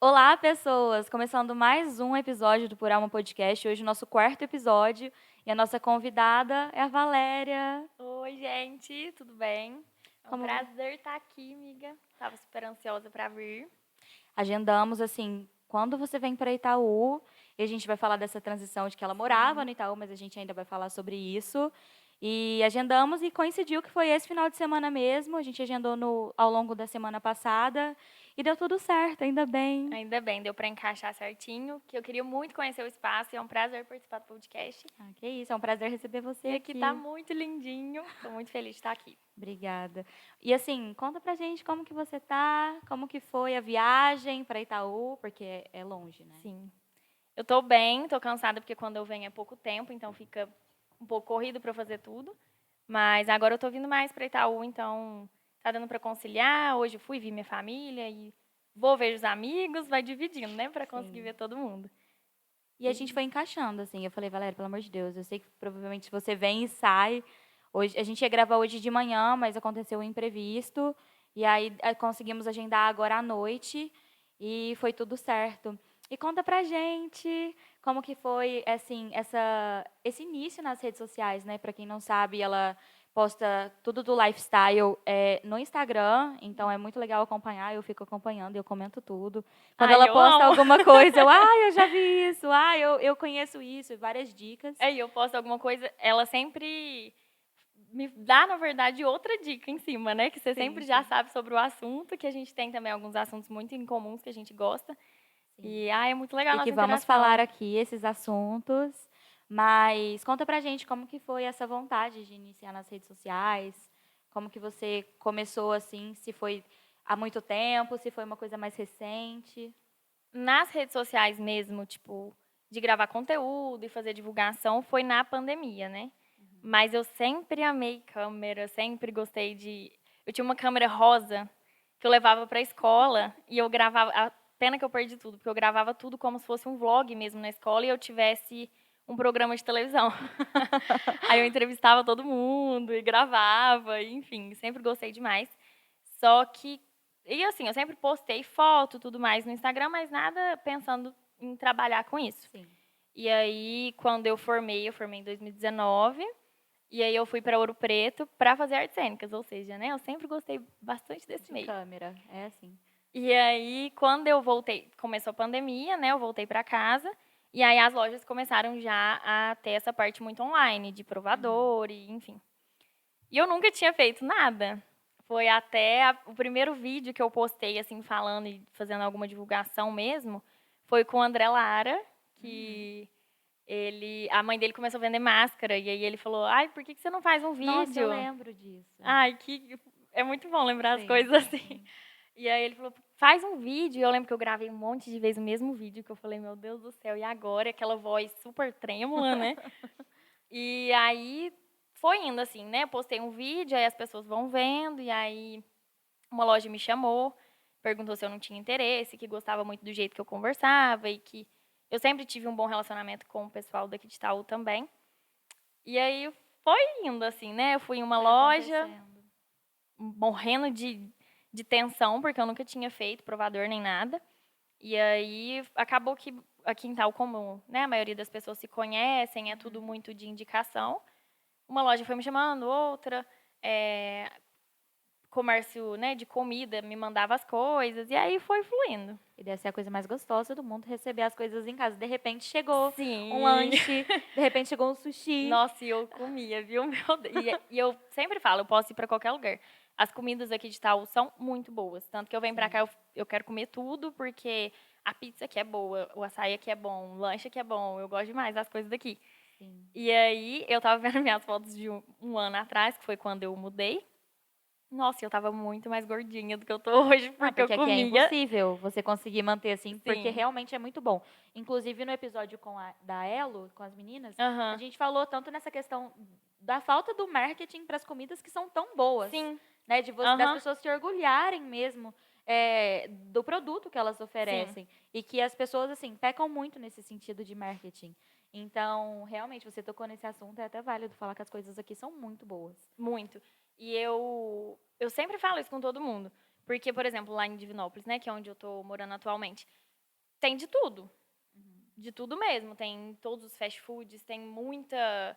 Olá, pessoas! Começando mais um episódio do Por Alma Podcast. Hoje, o nosso quarto episódio. E a nossa convidada é a Valéria. Oi, gente, tudo bem? É um Como prazer estar aqui, amiga. Tava super ansiosa para vir. agendamos, assim, quando você vem para Itaú, e a gente vai falar dessa transição de que ela morava no Sim. Itaú, mas a gente ainda vai falar sobre isso. E agendamos e coincidiu que foi esse final de semana mesmo. A gente agendou ao longo da semana passada e deu tudo certo, ainda bem. Ainda bem, deu para encaixar certinho, que eu queria muito conhecer o espaço e é um prazer participar do podcast. Ah, que isso, é um prazer receber você E aqui tá aqui. muito lindinho. Tô muito feliz de estar aqui. Obrigada. E assim, conta pra gente como que você tá, como que foi a viagem para Itaú, porque é longe, né? Sim. Eu tô bem, tô cansada porque quando eu venho é pouco tempo, então fica um pouco corrido para fazer tudo. Mas agora eu tô vindo mais para Itaú, então tá dando para conciliar. Hoje eu fui ver minha família e vou ver os amigos, vai dividindo, né, para conseguir Sim. ver todo mundo. E a gente foi encaixando, assim. Eu falei, Valéria, pelo amor de Deus, eu sei que provavelmente você vem e sai. Hoje, a gente ia gravar hoje de manhã, mas aconteceu um imprevisto. E aí conseguimos agendar agora à noite e foi tudo certo. E conta pra gente como que foi, assim, esse início nas redes sociais, né? Pra quem não sabe, ela posta tudo do lifestyle no Instagram, então é muito legal acompanhar, eu fico acompanhando, eu comento tudo. Quando Ai, ela eu posta amo. alguma coisa, eu já vi isso, eu conheço isso, várias dicas. Aí eu posto alguma coisa, ela sempre me dá, na verdade, outra dica em cima, né? Que você Sim, sempre já sim, sabe sobre o assunto, que a gente tem também alguns assuntos muito incomuns que a gente gosta. sim. E, é muito legal a E que nossa vamos falar interação. aqui esses assuntos, mas conta pra gente como que foi essa vontade de iniciar nas redes sociais, como que você começou assim, se foi há muito tempo, se foi uma coisa mais recente. Nas redes sociais mesmo, tipo, de gravar conteúdo e fazer divulgação, foi na pandemia, né? Mas eu sempre amei câmera, sempre gostei de. Eu tinha uma câmera rosa que eu levava pra escola e eu gravava. A pena que eu perdi tudo, porque eu gravava tudo como se fosse um vlog mesmo na escola e eu tivesse um programa de televisão. Aí eu entrevistava todo mundo e gravava, e, enfim, sempre gostei demais. Só que. E assim, eu sempre postei foto, tudo mais no Instagram, mas nada pensando em trabalhar com isso. Sim. E aí, quando eu formei em 2019. E aí eu fui para Ouro Preto para fazer artes cênicas, ou seja, né, eu sempre gostei bastante desse De meio. câmera, é assim. E aí quando eu voltei, começou a pandemia, né, eu voltei para casa, e aí as lojas começaram já a ter essa parte muito online, de Uhum. provador e enfim. E eu nunca tinha feito nada. Foi até o primeiro vídeo que eu postei, assim, falando e fazendo alguma divulgação mesmo, foi com o André Lara, Uhum. que a mãe dele começou a vender máscara, e aí ele falou, ai, por que você não faz um Nossa, eu vídeo? lembro disso. Ai, que é muito bom lembrar as Sim, coisas assim. sim. E aí ele falou, faz um vídeo. E eu lembro que eu gravei um monte de vezes o mesmo vídeo, que eu falei, meu Deus do céu, e agora? E aquela voz super trêmula, né? E aí foi indo assim, né? Eu postei um vídeo, aí as pessoas vão vendo, e aí uma loja me chamou, perguntou se eu não tinha interesse, que gostava muito do jeito que eu conversava e que eu sempre tive um bom relacionamento com o pessoal daqui de Itaú também. E aí foi indo assim, né? Eu fui em uma Foi loja, acontecendo. morrendo de tensão, porque eu nunca tinha feito provador nem nada. E aí acabou que aqui em Itaú, como, né, a maioria das pessoas se conhecem, é tudo Uhum. muito de indicação. Uma loja foi me chamando, outra, comércio, né, de comida me mandava as coisas, e aí foi fluindo. E deve ser a coisa mais gostosa do mundo receber as coisas em casa. De repente chegou um Sim. lanche, de repente chegou um sushi. Nossa, e eu comia, viu? Meu Deus. E eu sempre falo, eu posso ir para qualquer lugar. As comidas aqui de Itaú são muito boas. Tanto que eu venho para cá, Sim, eu quero comer tudo, porque a pizza aqui é boa, o açaí aqui é bom, o lanche aqui é bom. Eu gosto demais das coisas daqui. sim. E aí, eu tava vendo minhas fotos de um ano atrás, que foi quando eu mudei. Nossa, eu tava muito mais gordinha do que eu tô hoje, Não, porque eu porque aqui é comia. impossível você conseguir manter assim, porque Sim. realmente é muito bom. Inclusive no episódio da Elo, com as meninas, a Aham. gente falou tanto nessa questão da falta do marketing para as comidas que são tão boas, Sim. né? Das Aham. pessoas se orgulharem mesmo do produto que elas Sim. oferecem. E que as pessoas, assim, pecam muito nesse sentido de marketing. Então, realmente, você tocou nesse assunto, é até válido falar que as coisas aqui são muito boas. Muito. E eu sempre falo isso com todo mundo. Porque, por exemplo, lá em Divinópolis, né, que é onde eu tô morando atualmente, tem de tudo. De tudo mesmo. Tem todos os fast foods, tem muita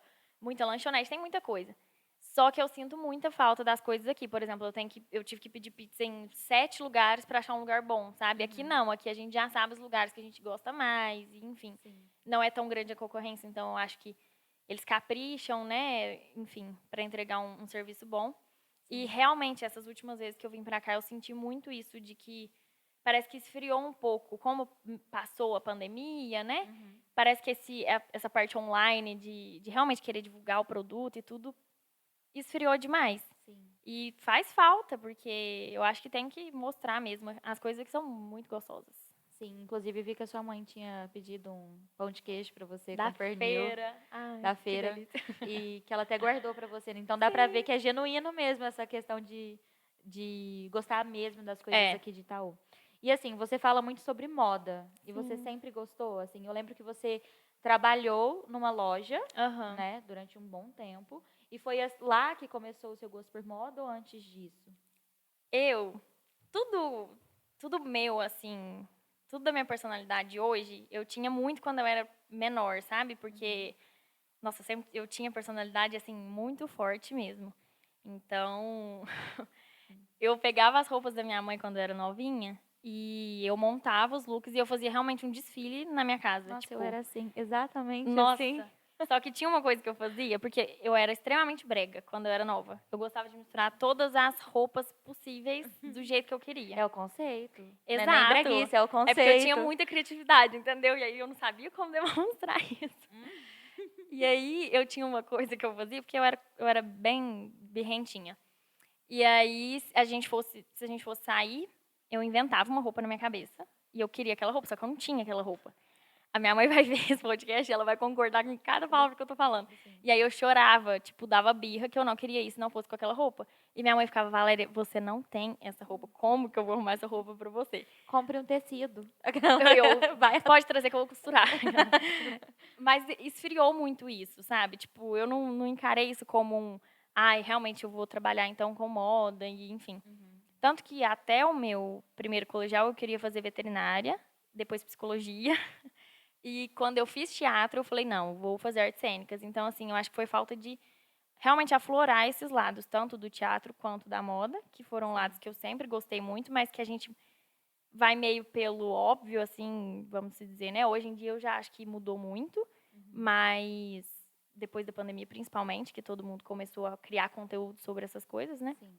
lanchonete, tem muita coisa. Só que eu sinto muita falta das coisas aqui. Por exemplo, eu tive que pedir pizza em 7 lugares para achar um lugar bom, sabe? Aqui não, aqui a gente já sabe os lugares que a gente gosta mais, e, enfim. Sim. Não é tão grande a concorrência, então eu acho que eles capricham, né? Enfim, para entregar um serviço bom. E realmente, essas últimas vezes que eu vim para cá, eu senti muito isso de que parece que esfriou um pouco. Como passou a pandemia, né? Parece que essa parte online de realmente querer divulgar o produto e tudo esfriou demais. Sim. E faz falta, porque eu acho que tem que mostrar mesmo as coisas que são muito gostosas. Sim, inclusive vi que a sua mãe tinha pedido um pão de queijo pra você Da com pernil feira. Ai, da que feira delícia. e que ela até guardou pra você. Então dá pra ver que é genuíno mesmo essa questão de gostar mesmo das coisas É. aqui de Itaú. E assim, você fala muito sobre moda e você Sim. sempre gostou, assim. Eu lembro que você trabalhou numa loja, Aham. né, durante um bom tempo. E foi lá que começou o seu gosto por moda ou antes disso? Tudo, tudo meu, assim, tudo da minha personalidade hoje, eu tinha muito quando eu era menor, sabe? Porque, nossa, sempre eu tinha personalidade, assim, muito forte mesmo. Então, eu pegava as roupas da minha mãe quando eu era novinha e eu montava os looks e eu fazia realmente um desfile na minha casa. Nossa, eu Tipo, era assim, exatamente assim. nossa. Só que tinha uma coisa que eu fazia, porque eu era extremamente brega quando eu era nova. Eu gostava de misturar todas as roupas possíveis do jeito que eu queria. É o conceito. Não é nem Exato. breguice, é o É porque eu tinha conceito. muita criatividade, entendeu? E aí eu não sabia como demonstrar isso. E aí eu tinha uma coisa que eu fazia, porque eu era bem birrentinha. E aí, se a gente fosse sair, eu inventava uma roupa na minha cabeça. E eu queria aquela roupa, só que eu não tinha aquela roupa. A minha mãe vai ver esse podcast e ela vai concordar com cada palavra que eu tô falando. E aí eu chorava, tipo, dava birra que eu não queria isso, não fosse com aquela roupa. E minha mãe ficava, Valéria, você não tem essa roupa. Como que eu vou arrumar essa roupa pra você? Compre um tecido. Eu pode trazer que eu vou costurar. Mas esfriou muito isso, sabe? Tipo, eu não encarei isso como ai, realmente eu vou trabalhar então com moda e enfim. Tanto que até o meu primeiro colegial eu queria fazer veterinária, depois psicologia. E quando eu fiz teatro, eu falei, não, vou fazer artes cênicas. Então, assim, eu acho que foi falta de realmente aflorar esses lados, tanto do teatro quanto da moda, que foram lados que eu sempre gostei muito, mas que a gente vai meio pelo óbvio, assim, vamos se dizer, né? Hoje em dia eu já acho que mudou muito, mas depois da pandemia, principalmente, que todo mundo começou a criar conteúdo sobre essas coisas, né? Sim.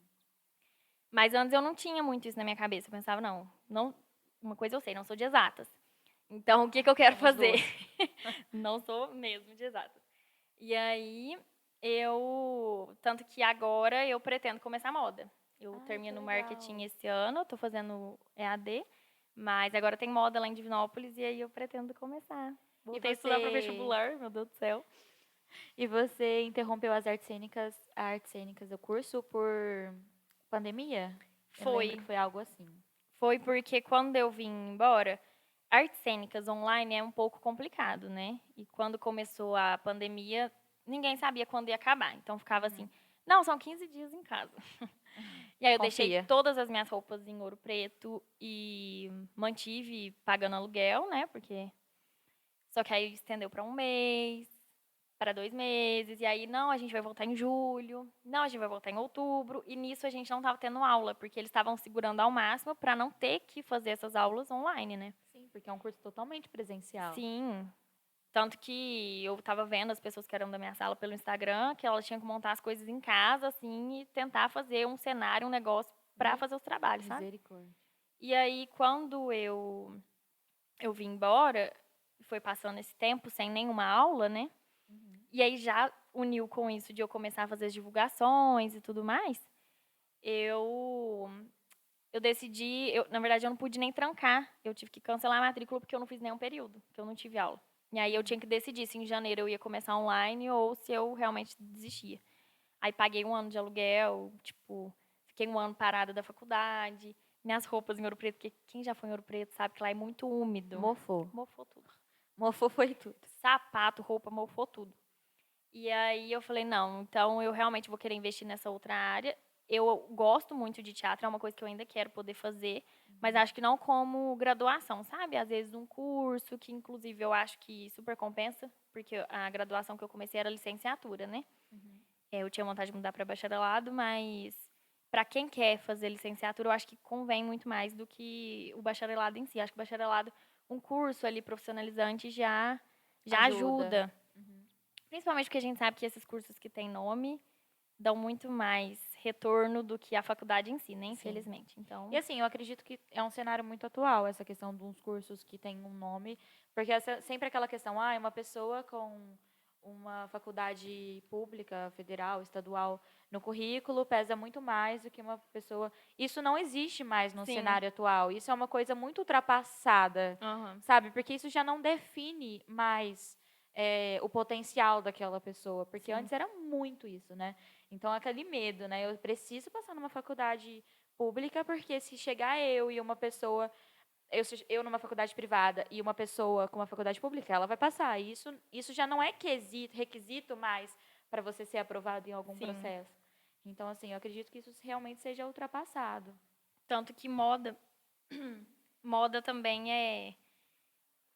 Mas antes eu não tinha muito isso na minha cabeça. Eu pensava, não, uma coisa eu sei, não sou de exatas. Então, o que eu quero Somos fazer? duas. Não sou mesmo de exatas. E aí, tanto que agora eu pretendo começar moda. Eu Ai, que termino legal. marketing esse ano, tô fazendo EAD, mas agora tem moda lá em Divinópolis e aí eu pretendo começar. Voltei a estudar para vestibular, meu Deus do céu. E você interrompeu artes cênicas, o curso por pandemia? Eu lembro Foi. que foi algo assim. Foi porque quando eu vim embora, artes cênicas online é um pouco complicado, né? E quando começou a pandemia, ninguém sabia quando ia acabar. Então ficava assim, não, são 15 dias em casa. E aí eu deixei Confia. todas as minhas roupas em Ouro Preto e mantive pagando aluguel, né? Porque só que aí estendeu para um mês, para 2 meses, e aí não, a gente vai voltar em julho, não, a gente vai voltar em outubro, e nisso a gente não estava tendo aula, porque eles estavam segurando ao máximo para não ter que fazer essas aulas online, né? Sim, porque é um curso totalmente presencial. Sim. Tanto que eu tava vendo as pessoas que eram da minha sala pelo Instagram, que elas tinham que montar as coisas em casa, assim, e tentar fazer um cenário, um negócio para fazer os trabalhos, sabe? Misericórdia. E aí, quando eu vim embora, foi passando esse tempo sem nenhuma aula, né? E aí já uniu com isso de eu começar a fazer as divulgações e tudo mais, eu decidi, na verdade eu não pude nem trancar, eu tive que cancelar a matrícula porque eu não fiz nenhum período, que eu não tive aula. E aí eu tinha que decidir se em janeiro eu ia começar online ou se eu realmente desistia. Aí paguei 1 ano de aluguel, tipo, fiquei 1 ano parada da faculdade, minhas roupas em Ouro Preto, porque quem já foi em Ouro Preto sabe que lá é muito úmido. Mofou. Mofou tudo. Mofou foi tudo. Sapato, roupa, mofou tudo. E aí eu falei, não, então eu realmente vou querer investir nessa outra área. eu gosto muito de teatro, é uma coisa que eu ainda quero poder fazer, mas acho que não como graduação, sabe? Às vezes um curso, que inclusive eu acho que super compensa, porque a graduação que eu comecei era licenciatura, né? Eu tinha vontade de mudar para bacharelado, mas para quem quer fazer licenciatura, eu acho que convém muito mais do que o bacharelado em si. Acho que o bacharelado, um curso ali profissionalizante já Ajuda. ajuda. Principalmente porque a gente sabe que esses cursos que têm nome dão muito mais retorno do que a faculdade em si, né? Sim. Infelizmente. Então, E assim, eu acredito que é um cenário muito atual, essa questão de uns cursos que têm um nome, porque sempre aquela questão, é uma pessoa com uma faculdade pública, federal, estadual, no currículo pesa muito mais do que uma pessoa. Isso não existe mais no sim. cenário atual. Isso é uma coisa muito ultrapassada, Aham. sabe? Porque isso já não define mais o potencial daquela pessoa, porque Sim. antes era muito isso, né? Então aquele medo, né? Eu preciso passar numa faculdade pública, porque se chegar eu e uma pessoa, eu numa faculdade privada e uma pessoa com uma faculdade pública, ela vai passar. Isso já não é requisito mais para você ser aprovado em algum Sim. processo. Então, assim, eu acredito que isso realmente seja ultrapassado. Tanto que moda também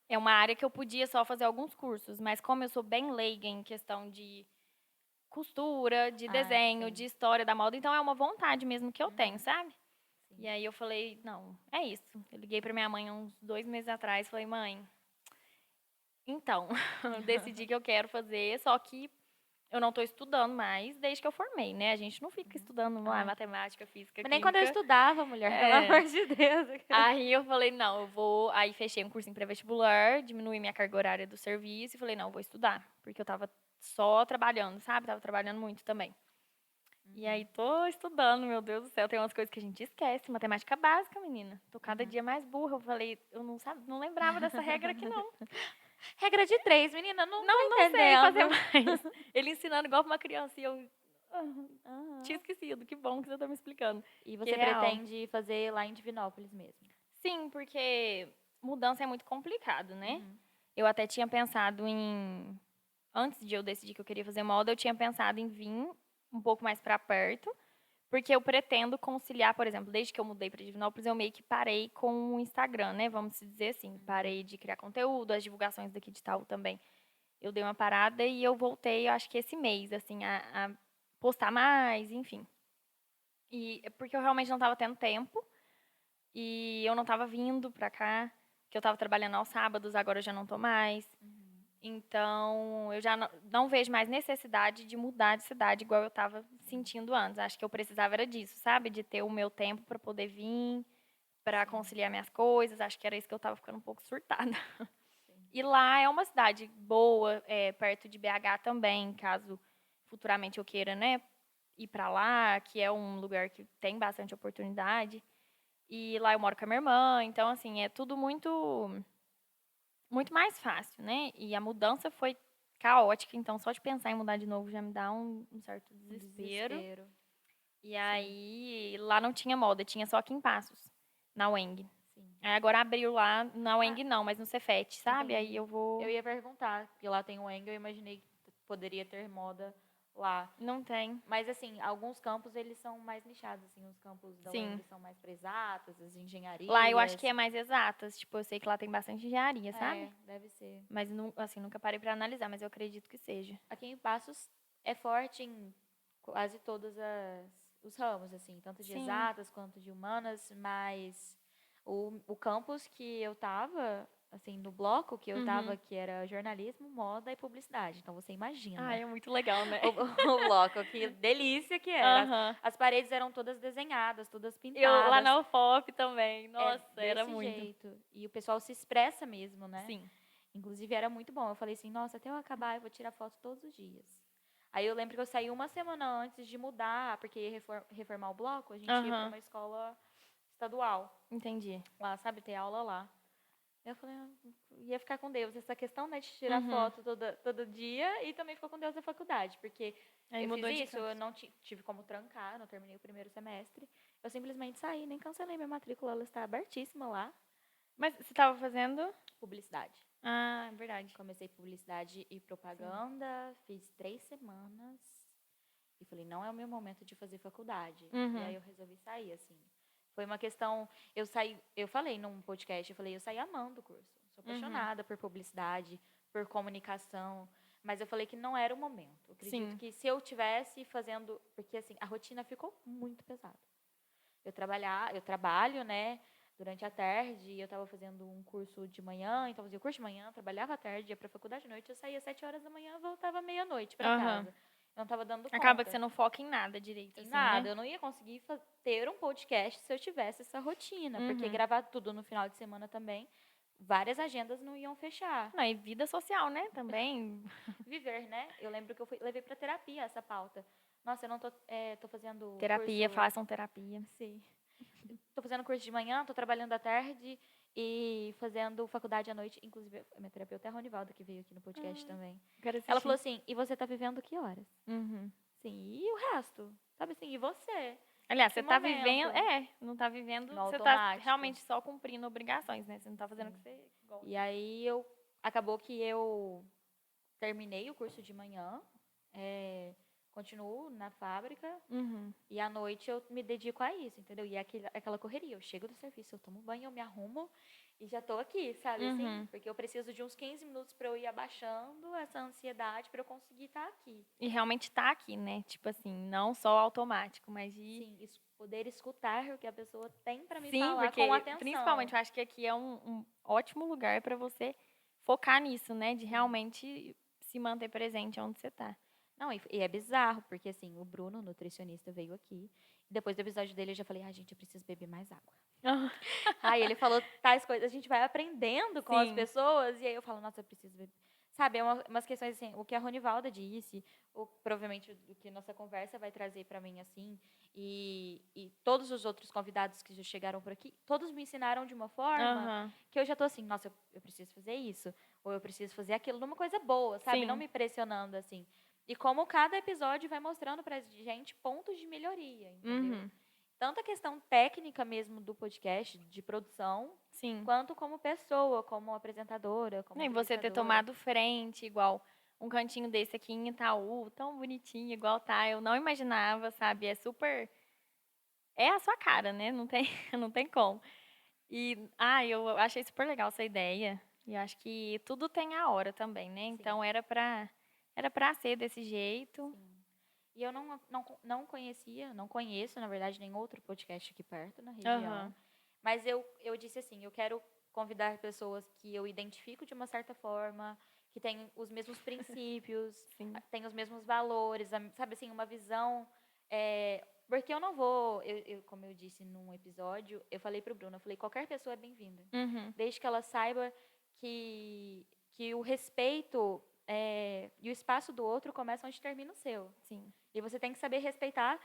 é uma área que eu podia só fazer alguns cursos, mas como eu sou bem leiga em questão de costura, de Ah, desenho, sim. de história da moda, então é uma vontade mesmo que eu tenho, Uhum, sabe? sim. E aí eu falei, não, é isso. Eu liguei pra minha mãe uns 2 meses atrás, falei, mãe, então, decidi que eu quero fazer, só que eu não tô estudando mais desde que eu formei, né? A gente não fica estudando lá Ai. matemática, física, Mas nem quando eu química. estudava, mulher, pelo É. amor de Deus. Aí eu falei, não, eu vou. Aí fechei um cursinho pré-vestibular, diminuí minha carga horária do serviço e falei, não, eu vou estudar. Porque eu tava só trabalhando, sabe? Tava trabalhando muito também. E aí tô estudando, meu Deus do céu, tem umas coisas que a gente esquece. Matemática básica, menina. Tô cada dia mais burra. Eu falei, eu não, não lembrava dessa regra aqui, não. Regra de três, menina, não tô Não sei entendendo. fazer mais. Ele ensinando igual pra uma criança e eu tinha Aham. esquecido. Que bom que você tá me explicando. E Que você real. pretende fazer lá em Divinópolis mesmo? Sim, porque mudança é muito complicado, né? Uhum. Eu até tinha pensado em. Antes de eu decidir que eu queria fazer moda, eu tinha pensado em vir um pouco mais para perto, porque eu pretendo conciliar, por exemplo, desde que eu mudei para Divinópolis, eu meio que parei com o Instagram, né? Vamos dizer assim, parei de criar conteúdo, as divulgações daqui de Itaú também. Eu dei uma parada e eu voltei, eu acho que esse mês, assim, a postar mais, enfim. E é porque eu realmente não estava tendo tempo e eu não estava vindo para cá, que eu estava trabalhando aos sábados, agora eu já não tô mais. Então, eu já não vejo mais necessidade de mudar de cidade igual eu estava sentindo antes. Acho que eu precisava era disso, sabe? De ter o meu tempo para poder vir, para Sim, conciliar minhas coisas. Acho que era isso que eu estava ficando um pouco surtada. sim. E lá é uma cidade boa, perto de BH também, caso futuramente eu queira, né, ir para lá, que é um lugar que tem bastante oportunidade. E lá eu moro com a minha irmã, então assim, é tudo muito mais fácil, né? E a mudança foi caótica, então só de pensar em mudar de novo já me dá um certo Um desespero. desespero. E Sim, aí, lá não tinha moda, tinha só aqui em Passos, na UENG. sim. Aí agora abriu lá, na Ah, UENG não, mas no Cefet, sabe? Aí entendi. eu Eu vou... ia perguntar, porque lá tem o Engel, eu imaginei que poderia ter moda lá. Não tem. Mas, assim, alguns campos, eles são mais nichados, assim, os campos da Sim. UENG são mais para exatas, as Lá eu acho que engenharias. é mais exatas, tipo, eu sei que lá tem bastante engenharia, sabe? É, deve ser. Mas, assim, nunca parei pra analisar, mas eu acredito que seja. Aqui em Passos é forte em quase todos os ramos, assim, tanto de Sim. exatas quanto de humanas, mas o campus que eu tava, assim, no bloco que eu tava, Uhum. que era jornalismo, moda e publicidade. Então você Ah, imagina é muito legal, né? o bloco, que delícia que era. Aham. As paredes eram todas desenhadas, todas Eu lá pintadas. na UFOP também. É Nossa, era desse muito. jeito. E o pessoal se expressa mesmo, né? Sim. Inclusive era muito bom. Eu falei assim, nossa, até eu acabar eu vou tirar foto todos os dias. Aí eu lembro que eu saí uma semana antes de mudar, porque ia reformar o bloco, a gente ia para Aham. uma escola estadual. Entendi. Lá, sabe, ter aula lá. Eu falei, ia ficar com Deus. Essa questão, né, de tirar Uhum. foto todo dia e também ficou com Deus na faculdade, porque Aí eu fiz mudou de isso, eu campus. não tive como trancar, não terminei o primeiro semestre. Eu simplesmente saí, nem cancelei minha matrícula, ela está abertíssima lá. Mas você tava fazendo? Publicidade. Ah, é verdade. Comecei publicidade e Sim. propaganda, fiz 3 semanas E falei, não é o meu momento de fazer faculdade. Uhum. E aí eu resolvi sair, assim. Foi uma questão, eu falei num podcast, eu saí amando o curso. Sou apaixonada por publicidade, por comunicação, mas eu falei que não era o momento. Eu acredito Sim. que se eu tivesse fazendo, porque assim, a rotina ficou muito pesada. Eu trabalho, né, durante a tarde, eu estava fazendo um curso de manhã, então fazia o curso de manhã, trabalhava à tarde, ia para a faculdade à noite, eu saía às 7 horas da manhã, voltava meia-noite para casa. Eu não estava dando conta. Acaba que você não foca em nada direito, Em assim, nada, né? eu não ia conseguir ter um podcast se eu tivesse essa rotina, porque gravar tudo no final de semana também, várias agendas não iam fechar. Não, e vida social, né, também. Viver, né? Eu lembro que eu levei para terapia essa pauta. Nossa, eu não tô fazendo Terapia, curso... façam terapia. Sim. Tô fazendo curso de manhã, tô trabalhando à tarde e fazendo faculdade à noite. Inclusive, a minha terapeuta é a Ronivalda, que veio aqui no podcast também. Quero assistir. Ela falou assim, e você tá vivendo que horas? Uhum. Sim, e o resto? Sabe assim, e você? Aliás, Que você tá momento? vivendo, não tá vivendo, No você tá automático. realmente só cumprindo obrigações, né? Você não tá fazendo o que você gosta. E aí, acabou que eu terminei o curso de manhã, continuo na fábrica, e à noite eu me dedico a isso, entendeu? E é aquela correria, eu chego do serviço, eu tomo banho, eu me arrumo e já tô aqui, sabe assim? Porque eu preciso de uns 15 minutos para eu ir abaixando essa ansiedade para eu conseguir estar aqui. E realmente tá aqui, né? Tipo assim, não só automático, mas de... Sim, poder escutar o que a pessoa tem para me Sim, falar porque com atenção. principalmente eu acho que aqui é um ótimo lugar para você focar nisso, né? De realmente se manter presente onde você tá. Não, e é bizarro, porque assim, o Bruno, o nutricionista, veio aqui. E depois do episódio dele, eu já falei, gente, eu preciso beber mais água. Aí ele falou tais coisas, a gente vai aprendendo com as Sim. pessoas, e aí eu falo, nossa, eu preciso beber. Sabe, é umas questões assim, o que a Ronivalda disse, provavelmente o que nossa conversa vai trazer para mim, assim, e todos os outros convidados que já chegaram por aqui, todos me ensinaram de uma forma que eu já tô assim, nossa, eu preciso fazer isso, ou eu preciso fazer aquilo, numa coisa boa, sabe? Sim. Não me pressionando, assim. E como cada episódio vai mostrando pra gente pontos de melhoria, entendeu? Tanto a questão técnica mesmo do podcast, de produção, Sim. quanto como pessoa, como apresentadora, como E você ter entrevistadora. tomado frente, igual um cantinho desse aqui em Itaú, tão bonitinho, igual tá. Eu não imaginava, sabe? É super... É a sua cara, né? Não tem, não tem como. E, eu achei super legal essa ideia. E acho que tudo tem a hora também, né? Então era pra ser desse jeito. Sim. E eu não conhecia, não conheço, na verdade, nenhum outro podcast aqui perto, na região. Mas eu disse assim, eu quero convidar pessoas que eu identifico de uma certa forma, que têm os mesmos princípios, têm os mesmos valores, sabe assim, uma visão... porque eu não vou, como eu disse num episódio, eu falei pro Bruno, eu falei, qualquer pessoa é bem-vinda. Desde que ela saiba que o respeito e o espaço do outro começa onde termina o seu. Sim. E você tem que saber respeitar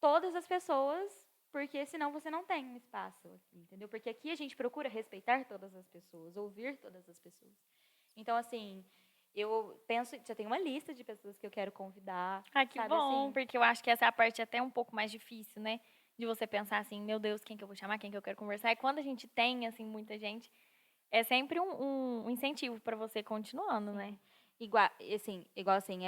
todas as pessoas, porque senão você não tem um espaço aqui, entendeu? Porque aqui a gente procura respeitar todas as pessoas, ouvir todas as pessoas. Então, assim, eu penso, já tem uma lista de pessoas que eu quero convidar. Que bom, assim? porque eu acho que essa é a parte até um pouco mais difícil, né? De você pensar assim, meu Deus, quem que eu vou chamar, quem que eu quero conversar. E quando a gente tem, assim, muita gente, é sempre um incentivo para você continuando, né? Igual assim,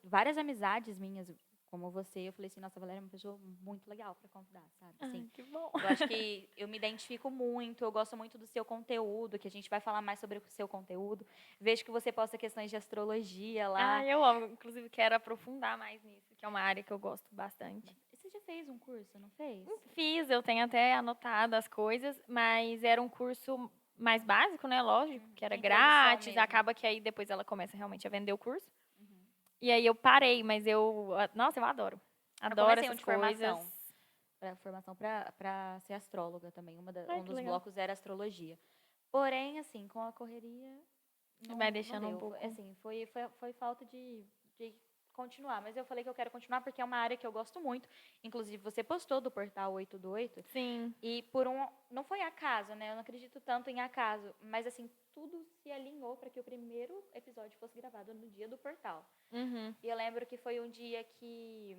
várias amizades minhas, como você, eu falei assim, nossa, a Valéria é uma pessoa muito legal para convidar, sabe? Assim, que bom. Eu acho que eu me identifico muito, eu gosto muito do seu conteúdo, que a gente vai falar mais sobre o seu conteúdo. Vejo que você posta questões de astrologia lá. Eu amo, inclusive quero aprofundar mais nisso, que é uma área que eu gosto bastante. Você já fez um curso, não fez? Fiz, eu tenho até anotado as coisas, mas era um curso mais básico, né? Lógico, que era grátis. mesmo. Acaba que aí depois ela começa realmente a vender o curso. E aí eu parei, mas nossa, eu adoro. Adoro essas coisas. Formação para ser astróloga também. Um dos legal. blocos era astrologia. Porém, assim, com a correria. Vai deixando um pouco. Assim, foi falta de continuar. Mas eu falei que eu quero continuar porque é uma área que eu gosto muito. Inclusive, você postou do portal 8 do 8. Sim. E não foi acaso, né? Eu não acredito tanto em acaso. Mas, assim, tudo se alinhou para que o primeiro episódio fosse gravado no dia do portal. E eu lembro que foi um dia que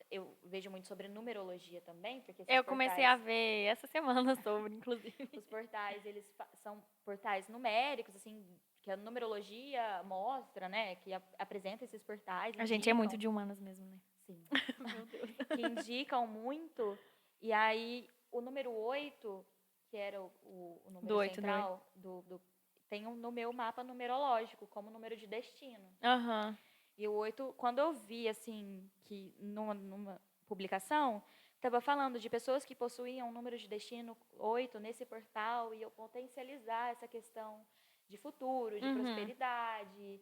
eu vejo muito sobre numerologia também, porque eu comecei a ver essa semana sobre, inclusive. Os portais, eles são portais numéricos, assim, que a numerologia mostra, né, que apresenta esses portais. A gente é muito de humanas mesmo, né? Sim. Meu Deus. Que indicam muito. E aí, o número 8, que era o número Do 8, central, tem no meu mapa numerológico, como número de destino. Aham. E o 8, quando eu vi, assim, que numa publicação, estava falando de pessoas que possuíam um número de destino 8 nesse portal, e eu potencializar essa questão de futuro, de prosperidade,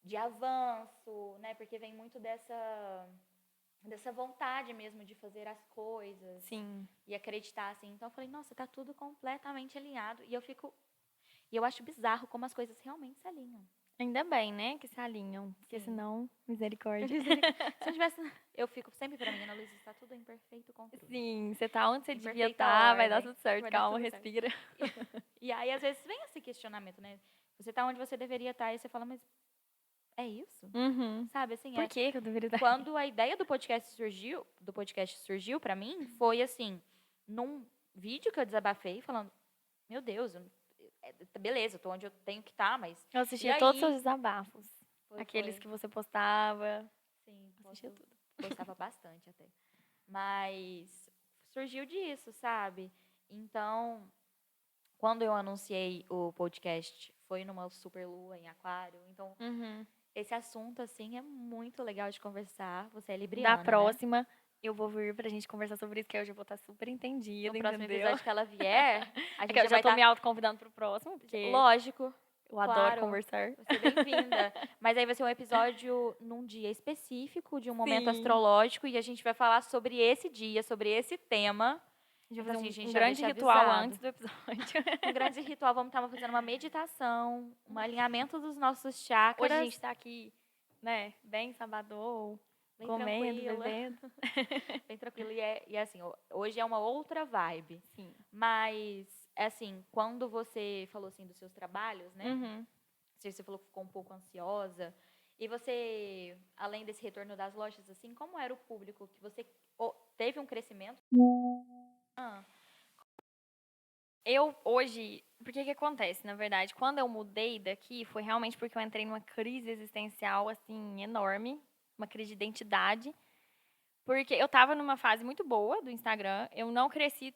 de avanço, né? Porque vem muito dessa vontade mesmo de fazer as coisas. Sim. E acreditar, assim. Então, eu falei, nossa, tá tudo completamente alinhado. E eu acho bizarro como as coisas realmente se alinham. Ainda bem, né, que se alinham. Porque Sim. senão, misericórdia. Se eu tivesse... Eu fico sempre pra mim, Ana Luísa, está tudo em perfeito controle. Sim, você tá onde você Em devia perfeita estar, vai dar ordem. tudo certo. Vai dar Calma, tudo certo. respira. E aí, às vezes, vem esse questionamento, né? Você tá onde você deveria estar e você fala, mas é isso? Uhum. Sabe, assim, Por que eu deveria estar? quando a ideia do podcast surgiu para mim, foi assim, num vídeo que eu desabafei, falando, meu Deus, beleza, eu tô onde eu tenho que estar, mas... Eu E assistia todos os seus aí... desabafos. Aqueles que você postava. Sim, Assistia tudo. postava bastante até. Mas surgiu disso, sabe? Então, quando eu anunciei o podcast, foi numa super lua em Aquário. Então, Uhum. esse assunto, assim, é muito legal de conversar. Você é Da libriana, né? próxima, eu vou vir pra gente conversar sobre isso, que eu já vou estar super entendida, No próximo entendeu? episódio que ela vier, a É gente que eu já já vai tô me estar... autoconvidando pro próximo, porque Lógico, eu adoro claro. conversar. Você é bem-vinda. Mas aí vai ser um episódio num dia específico, de um momento Sim. astrológico, e a gente vai falar sobre esse dia, sobre esse tema. A gente Então, vai assim, a fazer gente um já grande deixa ritual avisado. antes do episódio. Um grande ritual, vamos estar fazendo uma meditação, um alinhamento dos nossos chakras. Hoje a gente tá aqui, né, bem sabadão, Bem comendo, tranquila. bebendo. Bem tranquilo. E assim, hoje é uma outra vibe. Sim. Mas, assim, quando você falou assim dos seus trabalhos, né? Uhum. Você falou que ficou um pouco ansiosa. E você, além desse retorno das lojas, assim, como era o público que você teve um crescimento? Ah, Eu hoje, porque que acontece, na verdade, quando eu mudei daqui, foi realmente porque eu entrei numa crise existencial, assim, enorme, uma crise de identidade, porque eu tava numa fase muito boa do Instagram, eu não cresci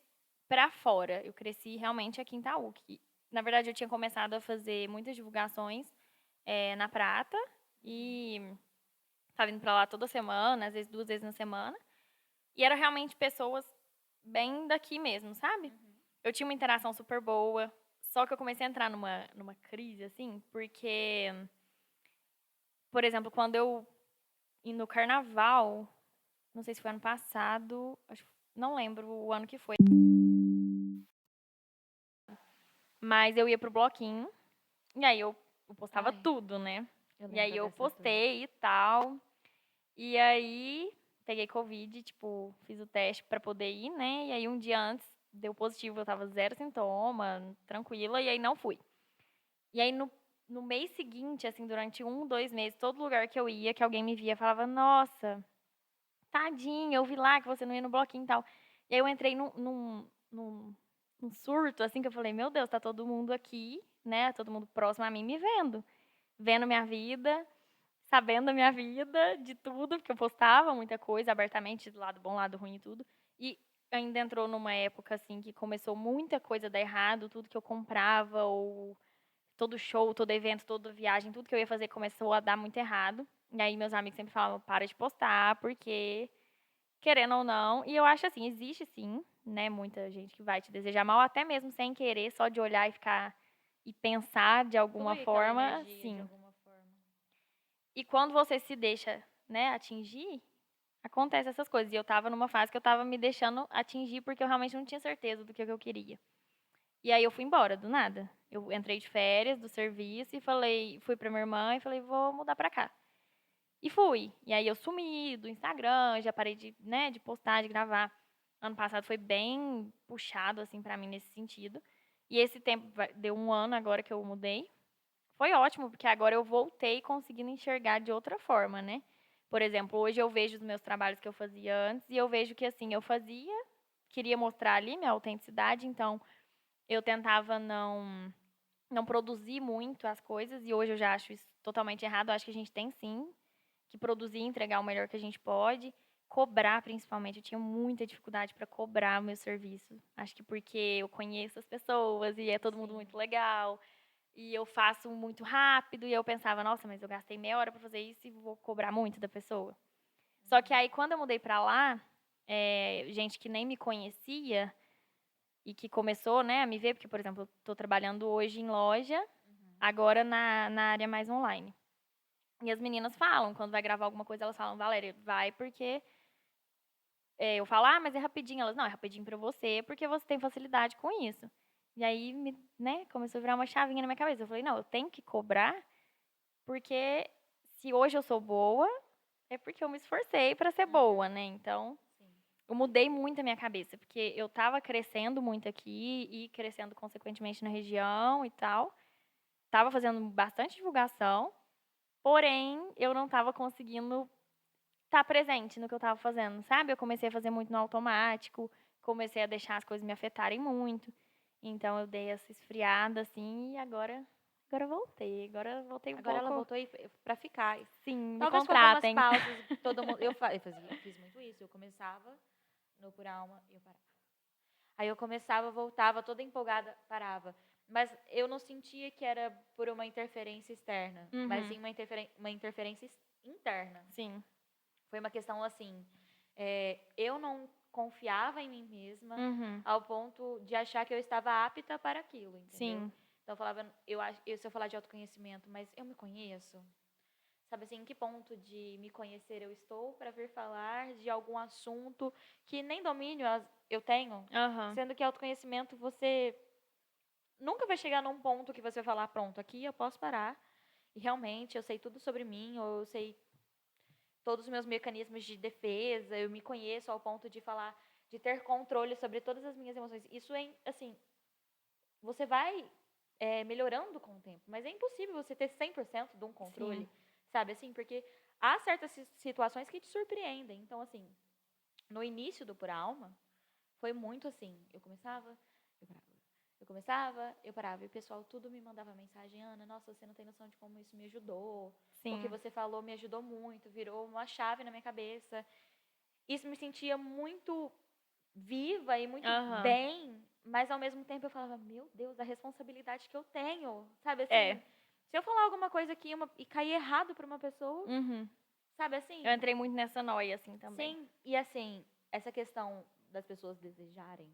pra fora, eu cresci realmente aqui em Itaú, que, na verdade, eu tinha começado a fazer muitas divulgações na Prata, e tava indo pra lá toda semana, às vezes 2 vezes na semana, e eram realmente pessoas bem daqui mesmo, sabe? Eu tinha uma interação super boa, só que eu comecei a entrar numa crise, assim, porque, por exemplo, quando eu ia no carnaval, não sei se foi ano passado, não lembro o ano que foi, mas eu ia pro bloquinho, e aí eu postava ai, tudo, né? eu E aí lembro eu dessa tua. postei e tal, e aí peguei Covid, tipo, fiz o teste pra poder ir, né? E aí um dia antes deu positivo, eu tava zero sintoma, tranquila, e aí não fui. E aí, no mês seguinte, assim, durante 1, 2 meses, todo lugar que eu ia, que alguém me via, falava, nossa, tadinha, eu vi lá que você não ia no bloquinho e tal. E aí eu entrei num surto, assim, que eu falei, meu Deus, tá todo mundo aqui, né? Todo mundo próximo a mim me vendo. Vendo minha vida, sabendo da minha vida, de tudo, porque eu postava muita coisa abertamente, do lado bom, lado ruim e tudo. E ainda entrou numa época, assim, que começou muita coisa a dar errado, tudo que eu comprava, ou todo show, todo evento, toda viagem, tudo que eu ia fazer começou a dar muito errado. E aí meus amigos sempre falavam, para de postar, porque, querendo ou não, e eu acho assim, existe sim, né, muita gente que vai te desejar mal, até mesmo sem querer, só de olhar e ficar e pensar de alguma Flui aquela forma, energia de sim. alguma forma. E quando você se deixa, né, atingir, acontece essas coisas. E eu tava numa fase que eu tava me deixando atingir porque eu realmente não tinha certeza do que eu queria. E aí eu fui embora, do nada. Eu entrei de férias do serviço e fui pra minha irmã e falei, vou mudar pra cá. E fui. E aí eu sumi do Instagram, já parei de, né, de postar, de gravar. Ano passado foi bem puxado, assim, pra mim nesse sentido. E esse tempo, deu 1 ano agora que eu mudei. Foi ótimo, porque agora eu voltei conseguindo enxergar de outra forma, né? Por exemplo, hoje eu vejo os meus trabalhos que eu fazia antes e eu vejo que, assim, eu fazia, queria mostrar ali minha autenticidade, então eu tentava não produzir muito as coisas, e hoje eu já acho isso totalmente errado. Eu acho que a gente tem sim que produzir e entregar o melhor que a gente pode. Cobrar, principalmente. Eu tinha muita dificuldade para cobrar o meu serviço. Acho que porque eu conheço as pessoas e é todo mundo muito legal. E eu faço muito rápido. E eu pensava, nossa, mas eu gastei meia hora para fazer isso e vou cobrar muito da pessoa. Só que aí, quando eu mudei para lá, gente que nem me conhecia e que começou, né, a me ver, porque, por exemplo, eu estou trabalhando hoje em loja, agora na área mais online. E as meninas falam, quando vai gravar alguma coisa, elas falam, Valéria, vai porque... eu falo, mas é rapidinho. Elas, não, é rapidinho pra você, porque você tem facilidade com isso. E aí, né, começou a virar uma chavinha na minha cabeça. Eu falei, não, eu tenho que cobrar, porque se hoje eu sou boa, é porque eu me esforcei pra ser boa, né? Então, eu mudei muito a minha cabeça, porque eu tava crescendo muito aqui e crescendo consequentemente na região e tal. Tava fazendo bastante divulgação, porém, eu não tava conseguindo estar presente no que eu estava fazendo, sabe? Eu comecei a fazer muito no automático, comecei a deixar as coisas me afetarem muito. Então eu dei essa esfriada assim e agora eu voltei. Agora eu voltei um Agora ela pouco. voltou para ficar. Sim, me Talvez com algumas contratem. pausas, todo mundo. Eu fiz muito isso. Eu começava no Por Alma e eu parava. Aí eu começava, voltava, toda empolgada, parava. Mas eu não sentia que era por uma interferência externa, mas sim uma interferência interna. Sim. Foi uma questão assim, eu não confiava em mim mesma Uhum. ao ponto de achar que eu estava apta para aquilo, entendeu? Sim. Então eu falava, se eu falar de autoconhecimento, mas eu me conheço? Sabe assim, em que ponto de me conhecer eu estou para vir falar de algum assunto que nem domínio eu tenho? Aham. Sendo que autoconhecimento você nunca vai chegar num ponto que você vai falar, pronto, aqui eu posso parar e realmente eu sei tudo sobre mim, ou eu sei todos os meus mecanismos de defesa, eu me conheço ao ponto de falar, de ter controle sobre todas as minhas emoções. Isso é, assim, você vai melhorando com o tempo, mas é impossível você ter 100% de um controle, Sim. sabe assim? Porque há certas situações que te surpreendem. Então, assim, no início do Por Alma, foi muito assim, eu começava, eu parava. Eu começava, eu parava, e o pessoal tudo me mandava mensagem, Ana, nossa, você não tem noção de como isso me ajudou. O que Sim. você falou me ajudou muito, virou uma chave na minha cabeça. Isso me sentia muito viva e muito Aham. bem, mas ao mesmo tempo eu falava, meu Deus, a responsabilidade que eu tenho, sabe É. assim? Se eu falar alguma coisa aqui e cair errado para uma pessoa, Uhum. sabe Eu assim? entrei muito nessa noia assim também. Sim, e assim, essa questão das pessoas desejarem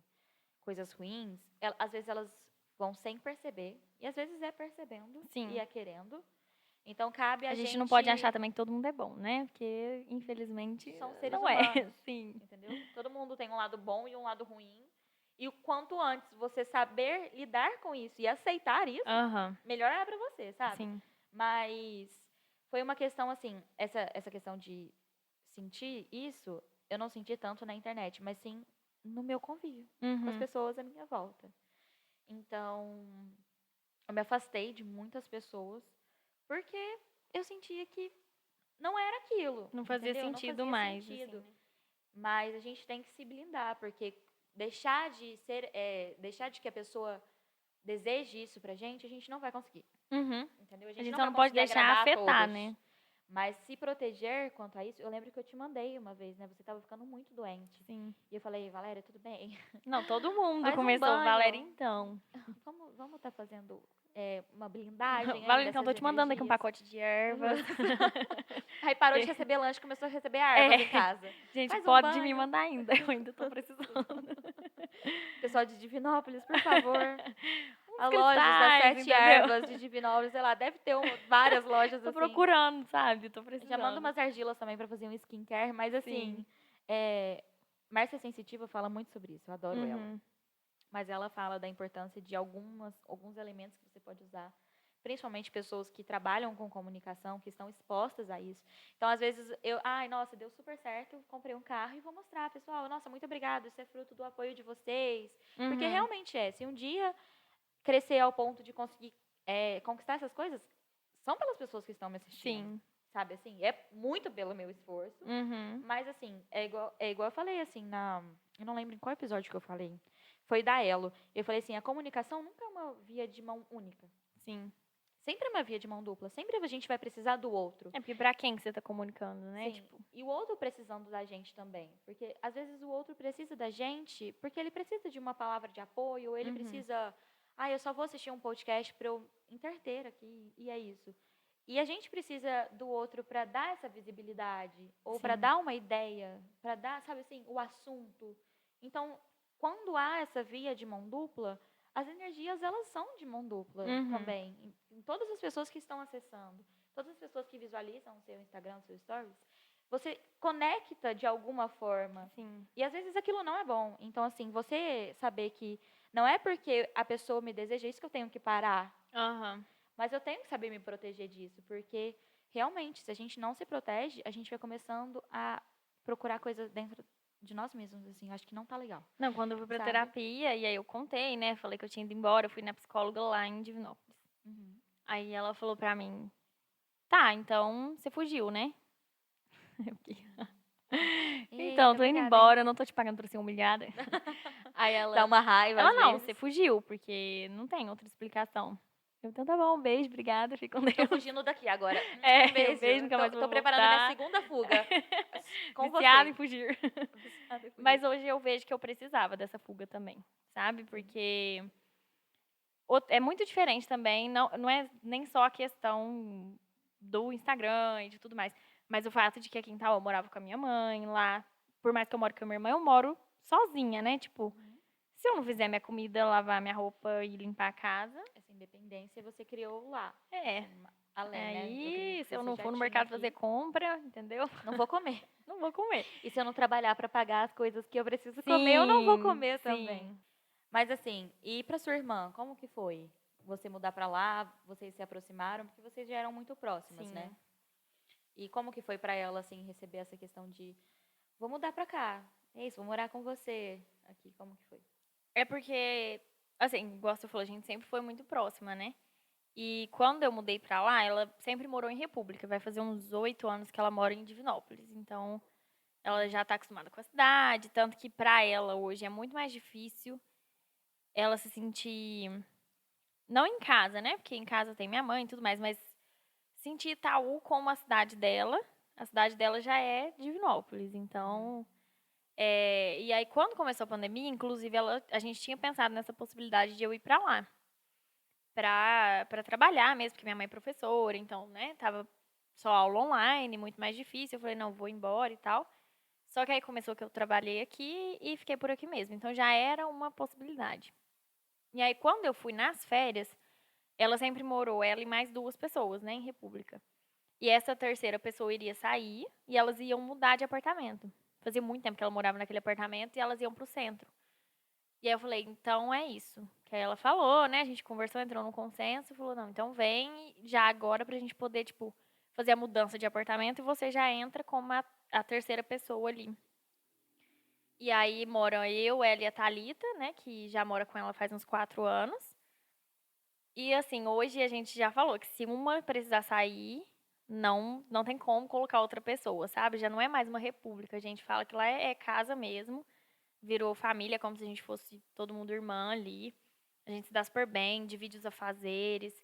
coisas ruins, às vezes elas vão sem perceber, e às vezes é percebendo e Sim. é querendo. Então cabe A a gente não pode achar gente. também que todo mundo é bom, né? Porque, infelizmente, São seres não é. humanos, Sim. entendeu? Todo mundo tem um lado bom e um lado ruim. E o quanto antes você saber lidar com isso e aceitar isso, Aham. melhor é para você, sabe? Sim. Mas foi uma questão assim, essa questão de sentir isso, eu não senti tanto na internet, mas sim no meu convívio com as Uhum. pessoas à minha volta. Então, eu me afastei de muitas pessoas porque eu sentia que não era aquilo, Não fazia entendeu? Não sentido fazia mais, assim, sentido. né? Mas a gente tem que se blindar, porque deixar de que a pessoa deseje isso pra gente, a gente não vai conseguir, Uhum. entendeu? A A gente gente não só vai não pode conseguir deixar agradar a afetar, todos. né? Mas se proteger quanto a isso, eu lembro que eu te mandei uma vez, né? Você estava ficando muito doente. Sim. E eu falei, Valéria, tudo bem? Não, todo mundo Faz um começou, Valéria, banho. então. Vamos estar fazendo uma blindagem aí Valéria, então, dessas tô te mandando aqui um energias. pacote de ervas. Aí parou de receber lanche, começou a receber ervas em É. casa. Gente, Faz um pode me banho. mandar ainda, eu ainda tô precisando. Pessoal de Divinópolis, por favor. Uns A lojas das cristais, 7 entendeu? ervas de Divinópolis, sei lá, deve ter várias lojas Tô assim. procurando, sabe? Tô Já manda precisando. umas argilas também pra fazer um skincare, mas assim, Sim. Márcia Sensitiva fala muito sobre isso, eu adoro ela. Uhum. Mas ela fala da importância de alguns elementos que você pode usar, principalmente pessoas que trabalham com comunicação, que estão expostas a isso. Então, às vezes, ai, nossa, deu super certo, comprei um carro e vou mostrar, pessoal, nossa, muito obrigada, isso é fruto do apoio de vocês. Porque Uhum. realmente se um dia crescer ao ponto de conseguir conquistar essas coisas, são pelas pessoas que estão me assistindo. Sim. Sabe, assim, é muito pelo meu esforço, Uhum. mas assim, é igual eu falei assim, eu não lembro em qual episódio que eu falei, foi da Elo. Eu falei assim, a comunicação nunca é uma via de mão única. Sim. sempre é uma via de mão dupla. Sempre a gente vai precisar do outro. É porque pra quem que você tá comunicando, né? Sim. E o outro precisando da gente também. Porque às vezes o outro precisa da gente porque ele precisa de uma palavra de apoio, ou ele precisa. Ah, eu só vou assistir um podcast para eu interter aqui, e é isso. E a gente precisa do outro para dar essa visibilidade, ou para Sim. dar uma ideia, para dar, sabe assim, o assunto. Então, quando há essa via de mão dupla, as energias elas são de mão dupla também, em todas as pessoas que estão acessando, todas as pessoas que visualizam o seu Instagram, o seu Stories, você conecta de alguma forma. Sim. E às vezes aquilo não é bom. Então, assim, você saber que não é porque a pessoa me deseja isso que eu tenho que parar. Aham. Mas eu tenho que saber me proteger disso, porque realmente, se a gente não se protege, a gente vai começando a procurar coisas dentro de nós mesmos, assim, eu acho que não tá legal. Não, quando eu fui pra Sabe? terapia, e aí eu contei, né? Falei que eu tinha ido embora, eu fui na psicóloga lá em Divinópolis. Uhum. Aí ela falou pra mim, tá, então você fugiu, né? Eu fiquei, então, Eita, tô indo obrigada, hein? embora, não tô te pagando pra ser humilhada. Aí Dá uma raiva ela às não, vezes. você fugiu, porque não tem outra explicação. Eu, então tá bom, um beijo, obrigada, fica com Tô Deus. fugindo daqui agora. É, Um beijo. beijo, nunca mais Tô, vou tô preparando a minha voltar. segunda fuga. Com Viciada você. em fugir. Viciada em fugir. Mas hoje eu vejo que eu precisava dessa fuga também, sabe? Porque é muito diferente também, não é nem só a questão do Instagram e de tudo mais, mas o fato de que aqui em Itaú eu morava com a minha mãe lá, por mais que eu moro com a minha irmã, eu moro sozinha, né? Tipo, se eu não fizer minha comida, lavar minha roupa e limpar a casa, Essa independência você criou lá. é. Assim, além, né? Eu Aí, acredito que se eu você não já for no tinha mercado fazer aqui. compra, entendeu? Não vou comer. Não vou comer. E se eu não trabalhar para pagar as coisas que eu preciso comer, eu não vou Sim, comer também. sim. Mas assim, e para sua irmã, como que foi? Você mudar para lá, vocês se aproximaram, porque vocês já eram muito próximas, Sim. né? E como que foi para ela assim receber essa questão de vou mudar para cá? É isso, vou morar com você aqui, como que foi? É porque, assim, igual você falou, a gente sempre foi muito próxima, né? E quando eu mudei pra lá, ela sempre morou em República. Vai fazer uns 8 anos que ela mora em Divinópolis. Então, ela já tá acostumada com a cidade. Tanto que pra ela hoje é muito mais difícil ela se sentir. Não em casa, né? Porque em casa tem minha mãe e tudo mais. Mas sentir Itaú como a cidade dela. A cidade dela já é Divinópolis. Então. E aí, quando começou a pandemia, inclusive, a gente tinha pensado nessa possibilidade de eu ir pra lá. Pra trabalhar mesmo, porque minha mãe é professora, então, né, tava só aula online, muito mais difícil. Eu falei, não, vou embora e tal. Só que aí começou que eu trabalhei aqui e fiquei por aqui mesmo. Então já era uma possibilidade. E aí, quando eu fui nas férias, ela sempre morou, ela e mais 2 pessoas, né, em República. E essa terceira pessoa iria sair e elas iam mudar de apartamento. Fazia muito tempo que ela morava naquele apartamento e elas iam pro centro. E aí eu falei, então é isso. Que aí ela falou, né? A gente conversou, entrou num consenso e falou, não, então vem já agora pra gente poder, tipo, fazer a mudança de apartamento e você já entra como a terceira pessoa ali. E aí moram eu, ela e a Thalita, né? Que já mora com ela faz uns 4 anos. E assim, hoje a gente já falou que se uma precisar sair, não tem como colocar outra pessoa, sabe? Já não é mais uma república. A gente fala que lá é casa mesmo. Virou família, como se a gente fosse todo mundo irmã ali. A gente se dá super bem, divide os afazeres.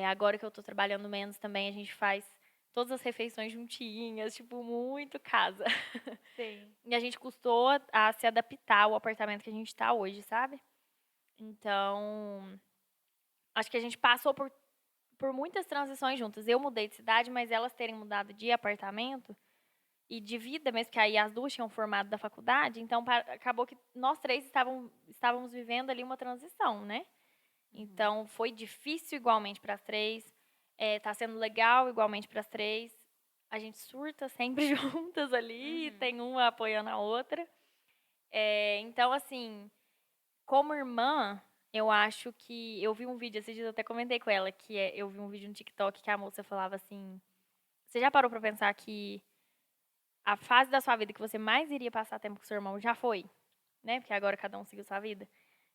Agora que eu tô trabalhando menos também, a gente faz todas as refeições juntinhas, tipo, muito casa. Sim. E a gente custou a se adaptar ao apartamento que a gente tá hoje, sabe? Então, acho que a gente passou por muitas transições juntas. Eu mudei de cidade, mas elas terem mudado de apartamento e de vida mesmo, que aí as duas tinham formado da faculdade, então acabou que nós três estávamos vivendo ali uma transição, né? Então foi difícil igualmente para as três, tá sendo legal igualmente para as três. A gente surta sempre juntas ali, tem uma apoiando a outra. Então, assim, como irmã, eu acho que. Eu vi um vídeo, esses dias eu até comentei com ela, eu vi um vídeo no TikTok que a moça falava assim. Você já parou para pensar que a fase da sua vida que você mais iria passar tempo com seu irmão já foi, né? Porque agora cada um seguiu sua vida.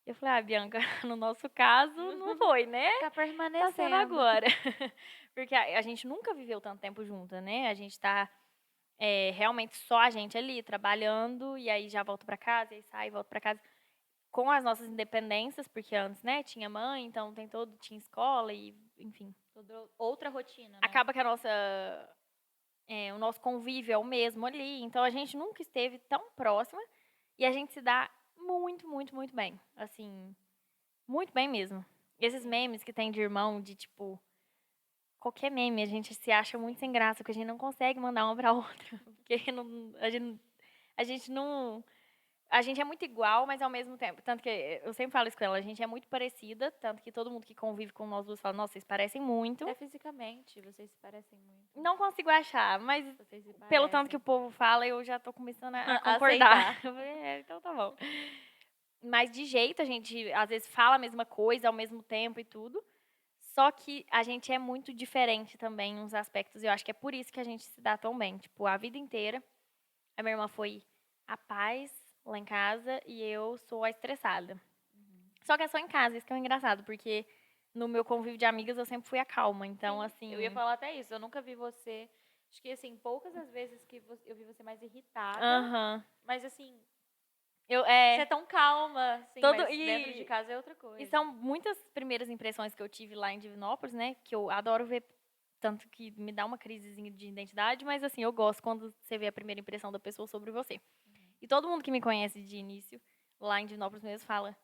Eu falei, Bianca, no nosso caso não foi, né? Tá Tá sendo permanecendo. agora. Porque a gente nunca viveu tanto tempo junta, né? A gente tá realmente só a gente ali, trabalhando, e aí já volta pra casa, e aí sai, volta pra casa. Com as nossas independências, porque antes, né, tinha mãe, então tinha escola, e enfim. Toda outra rotina, né? Acaba que o nosso convívio é o mesmo ali. Então, a gente nunca esteve tão próxima e a gente se dá muito, muito, muito bem. Assim, muito bem mesmo. Esses memes que tem de irmão, de tipo... Qualquer meme, a gente se acha muito sem graça, porque a gente não consegue mandar uma pra outra. Porque a gente não... A gente é muito igual, mas ao mesmo tempo. Tanto que eu sempre falo isso com ela, a gente é muito parecida, tanto que todo mundo que convive com nós duas fala, nossa, vocês parecem muito. Até fisicamente, vocês se parecem muito. Não consigo achar, mas Vocês se pelo tanto que parecem. o povo fala, eu já tô começando a concordar. Eu falei, então tá bom. Mas de jeito, a gente às vezes fala a mesma coisa ao mesmo tempo e tudo. Só que a gente é muito diferente também em uns aspectos. E eu acho que é por isso que a gente se dá tão bem. Tipo, a vida inteira, a minha irmã foi a paz lá em casa e eu sou a estressada. Só que é só em casa, isso que é engraçado, porque no meu convívio de amigas eu sempre fui a calma. Então, Sim, assim. eu ia falar até isso. Eu nunca vi você. Acho que, assim, poucas as vezes que eu vi você mais irritada. Aham. Mas, assim, Eu, você é tão calma, assim, Todo, mas dentro de casa é outra coisa. E são muitas primeiras impressões que eu tive lá em Divinópolis, né? Que eu adoro ver, tanto que me dá uma crisezinha de identidade, mas assim, eu gosto quando você vê a primeira impressão da pessoa sobre você. E todo mundo que me conhece de início, lá em Divinópolis mesmo, fala: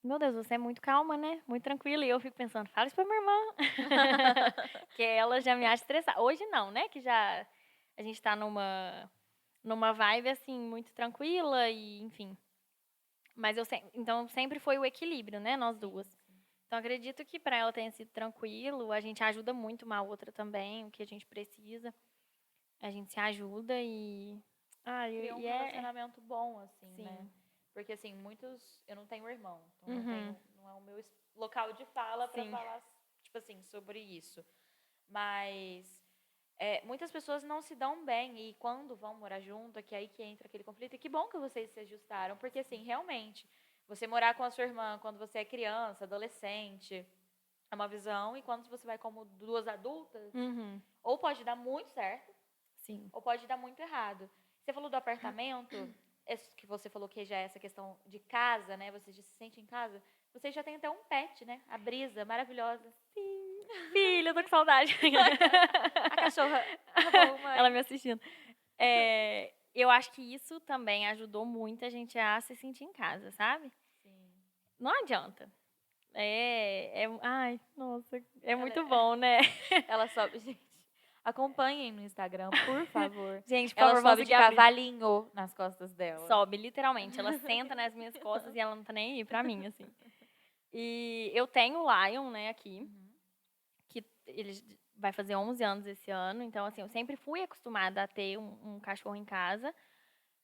Meu Deus, você é muito calma, né? Muito tranquila. E eu fico pensando, fala isso pra minha irmã. Que ela já me acha estressada. Hoje não, né? Que já a gente tá numa vibe, assim, muito tranquila e, enfim. Mas então sempre foi o equilíbrio, né, nós duas. Então acredito que para ela tenha sido tranquilo, a gente ajuda muito uma outra também, o que a gente precisa. A gente se ajuda e Cria um relacionamento bom, assim, sim. né? Porque, assim, eu não tenho irmão, então Uhum. não é o meu local de fala pra Sim. falar, tipo assim, sobre isso. Mas muitas pessoas não se dão bem e quando vão morar junto, é que aí que entra aquele conflito. E que bom que vocês se ajustaram, porque, assim, realmente, você morar com a sua irmã quando você é criança, adolescente, é uma visão, e quando você vai como duas adultas, Uhum. ou pode dar muito certo, Sim. ou pode dar muito errado. Você falou do apartamento, que você falou que já é essa questão de casa, né? Você já se sente em casa. Você já tem até um pet, né? A Brisa, maravilhosa. Sim. Filha, eu tô com saudade. A cachorra. Tá bom, mãe. Ela me assistindo. Eu acho que isso também ajudou muito a gente a se sentir em casa, sabe? Sim. Não adianta. Ai, nossa, Ela muito bom, né? Ela sobe, gente. Acompanhem no Instagram, por favor. Gente, por Ela favor, vamos sobe de seguir a Bri. cavalinho nas costas dela. Sobe, literalmente. Ela senta nas minhas costas e ela não tá nem aí pra mim, assim. E eu tenho o Lion, né, aqui, que ele vai fazer 11 anos esse ano. Então, assim, eu sempre fui acostumada a ter um cachorro em casa.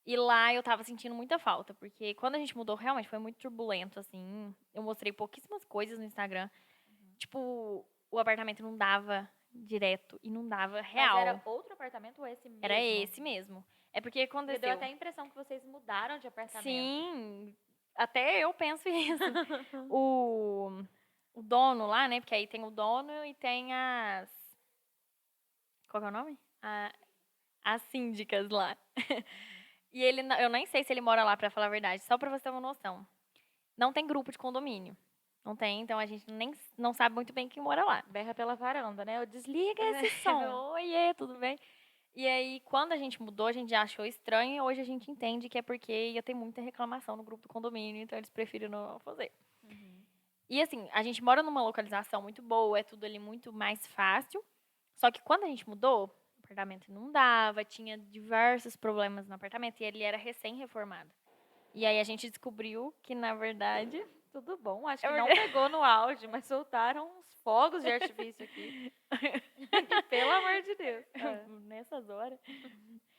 E lá eu tava sentindo muita falta, porque quando a gente mudou, realmente foi muito turbulento, assim. Eu mostrei pouquíssimas coisas no Instagram. Tipo, o apartamento não dava direto e não dava real. Mas era outro apartamento ou esse mesmo? Era esse mesmo. É porque Porque aconteceu. deu até a impressão que vocês mudaram de apartamento. Sim, até eu penso isso. o dono lá, né? Porque aí tem o dono e tem as... Qual que é o nome? As síndicas lá. E eu nem sei se ele mora lá, pra falar a verdade. Só pra você ter uma noção. Não tem grupo de condomínio. Não tem, então a gente nem não sabe muito bem quem mora lá. Berra pela varanda, né? Eu desliga esse som. Oiê, tudo bem? E aí, quando a gente mudou, a gente já achou estranho e hoje a gente entende que é porque ia ter muita reclamação no grupo do condomínio, então eles preferiram não fazer. E assim, a gente mora numa localização muito boa, é tudo ali muito mais fácil. Só que quando a gente mudou, o apartamento não dava, tinha diversos problemas no apartamento e ele era recém-reformado. E aí a gente descobriu que, na verdade... Tudo bom, acho que não pegou no áudio, mas soltaram uns fogos de artifício aqui. Pelo amor de Deus. Nessas horas.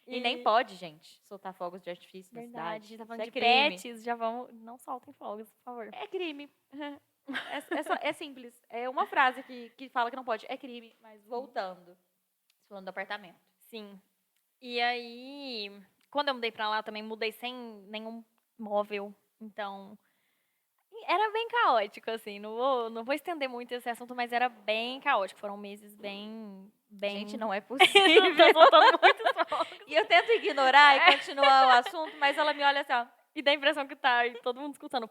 E nem pode, gente, soltar fogos de artifício na cidade. A gente tá falando Isso de é crime. pets, já vamos... Não soltem fogos, por favor. É crime. É simples. É uma frase que fala que não pode. É crime, mas voltando. Falando do apartamento. Sim. E aí, quando eu mudei pra lá, também mudei sem nenhum móvel. Então, era bem caótico, assim. Não vou estender muito esse assunto, mas era bem caótico. Foram meses bem... Gente, não é possível. Tô soltando muitos fogos. E eu tento ignorar e continuar o assunto, mas ela me olha assim, ó. E dá a impressão que tá todo mundo escutando.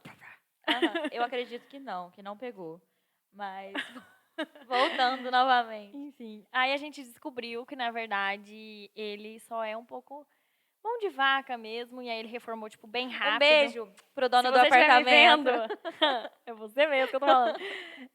Eu acredito que não pegou. Mas Voltando novamente. Enfim, aí a gente descobriu que, na verdade, ele só é um pouco mão de vaca mesmo, e aí ele reformou, tipo, bem Um rápido. beijo pro Se dono do você estiver me apartamento. vendo, é você mesmo que eu tô falando.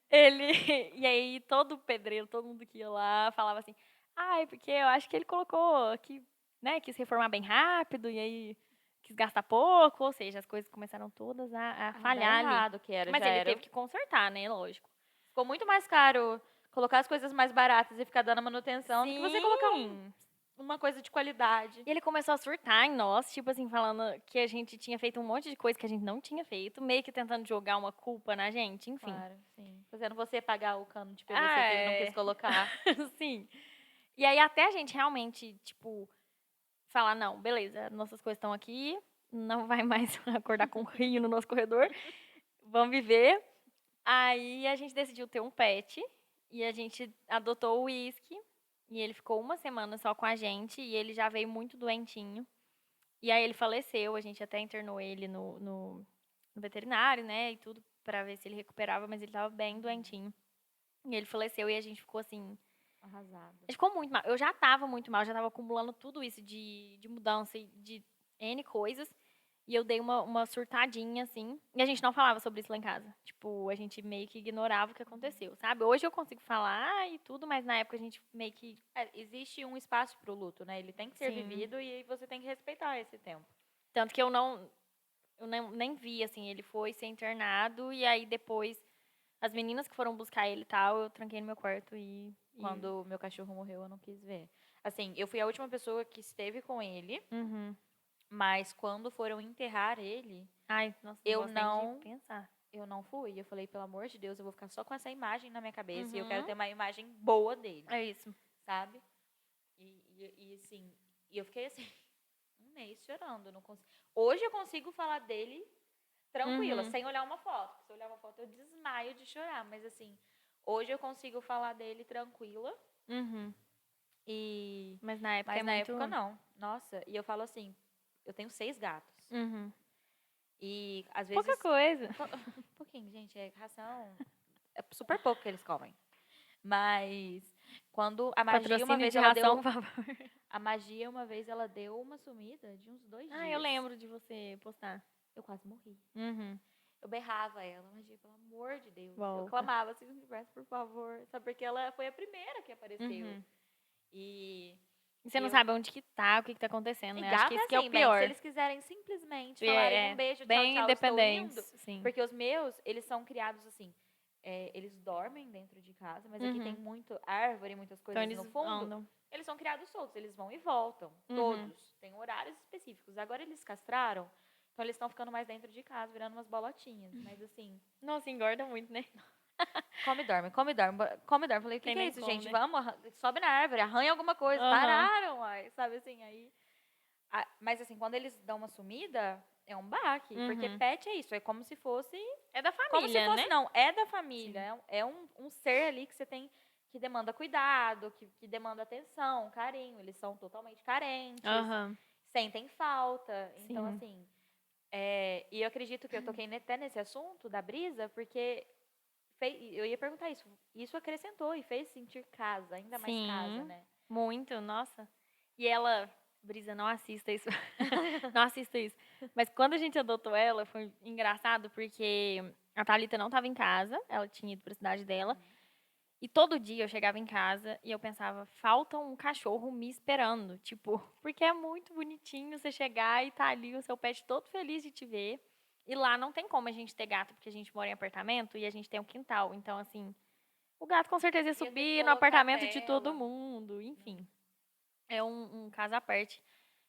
Ele, e aí todo pedreiro, todo mundo que ia lá, falava assim, ai, porque eu acho que ele colocou que, né, quis reformar bem rápido, e aí quis gastar pouco, ou seja, as coisas começaram todas a Ah, dá falhar ali. errado que era, Mas já ele era. teve que consertar, né, lógico. Ficou muito mais caro colocar as coisas mais baratas e ficar dando manutenção do que você colocar Sim! uma coisa de qualidade. E ele começou a surtar em nós, tipo assim, falando que a gente tinha feito um monte de coisa que a gente não tinha feito, meio que tentando jogar uma culpa na gente, enfim. Claro, sim. Fazendo você pagar o cano de Ah, PVC que ele não quis colocar. sim. E aí até a gente realmente, tipo, falar, não, beleza, nossas coisas estão aqui, não vai mais acordar com um rio no nosso corredor, vamos viver. Aí a gente decidiu ter um pet e a gente adotou o Whisky e ele ficou uma semana só com a gente e ele já veio muito doentinho. E aí ele faleceu, a gente até internou ele no veterinário, né, e tudo, pra ver se ele recuperava, mas ele tava bem doentinho. E ele faleceu e a gente ficou assim. Arrasado. A gente ficou muito mal. Eu já tava muito mal, já tava acumulando tudo isso de mudança e de N coisas. E eu dei uma surtadinha, assim. E a gente não falava sobre isso lá em casa. Tipo, a gente meio que ignorava o que aconteceu, sabe? Hoje eu consigo falar e tudo, mas na época a gente meio que. Existe um espaço pro luto, né? Ele tem que ser Sim. vivido e você tem que respeitar esse tempo. Tanto que eu não. Eu nem vi, assim. Ele foi ser internado e aí depois. As meninas que foram buscar ele e tal, eu tranquei no meu quarto e. Quando o meu cachorro morreu, eu não quis ver. Assim, eu fui a última pessoa que esteve com ele, Uhum. mas quando foram enterrar ele, Ai, nossa, não eu gosto nem de não pensar. eu não fui. Eu falei, pelo amor de Deus, eu vou ficar só com essa imagem na minha cabeça e eu quero Uhum. ter uma imagem boa dele, É isso. sabe? Assim, e eu fiquei assim, um mês chorando. Eu não consigo. Hoje eu consigo falar dele tranquila, Uhum. sem olhar uma foto. Se eu olhar uma foto, eu desmaio de chorar. Mas assim, hoje eu consigo falar dele tranquila. Uhum. E... Mas na época Mas é na muito. época não. Nossa, e eu falo assim, eu tenho 6 gatos. Uhum. E às Pouca vezes. coisa. Um pouquinho, gente, é ração. É super pouco que eles comem. Mas quando a magia uma Patrocínio vez de ela ração, deu. por favor. A magia uma vez ela deu uma sumida de uns 2 Ah, eu dias. lembro de você postar. Eu quase morri. Uhum. Eu berrava ela, magia, pelo amor de Deus. Eu Volta. clamava assim, universo, por favor. Sabe, porque ela foi a primeira que apareceu. Uhum. E E você não eu. sabe onde que tá, o que que tá acontecendo, E né? Acho que gato é isso que é o assim, bem, se pior. eles quiserem simplesmente falarem um É, beijo, tchau, bem tchau, estou independentes, indo. sim. Porque os meus, eles são criados assim. Eles dormem dentro de casa, mas aqui tem Uhum. muito árvore, muitas Então coisas eles no fundo. andam. Eles são criados soltos, eles vão e voltam. Uhum. Todos. Tem horários específicos. Agora eles castraram, então eles estão ficando mais dentro de casa, virando umas bolotinhas. Mas assim, Nossa, engorda muito, né? come e dorme, come e dorme, come e dorme. Falei, o que, Tem que é nem isso, como, gente? né? Vamos, sobe na árvore, arranha alguma coisa. Aham. Pararam, ai, sabe assim, aí. Mas assim, quando eles dão uma sumida, é um baque. Porque Uhum. pet é isso, é como se fosse. É da Como se família, né? fosse, não, é da família. Sim. É um ser ali que você tem que demanda cuidado, que demanda atenção, carinho. Eles são totalmente carentes, Aham. sentem falta. Então, Sim. assim. E eu acredito que eu toquei até nesse assunto da brisa, porque eu ia perguntar isso. Isso acrescentou e fez sentir casa, ainda mais casa, Sim. né? Muito, nossa. E ela, Brisa, não assista isso. Não assista isso. Mas quando a gente adotou ela, foi engraçado porque a Thalita não estava em casa, ela tinha ido para a cidade dela. E todo dia eu chegava em casa e eu pensava, falta um cachorro me esperando. Tipo, porque é muito bonitinho você chegar e tá ali o seu pet todo feliz de te ver. E lá não tem como a gente ter gato, porque a gente mora em apartamento e a gente tem um quintal. Então, assim, o gato com certeza ia Ia ter que subir no colocar apartamento de todo tela. mundo. Enfim, é um caso à parte.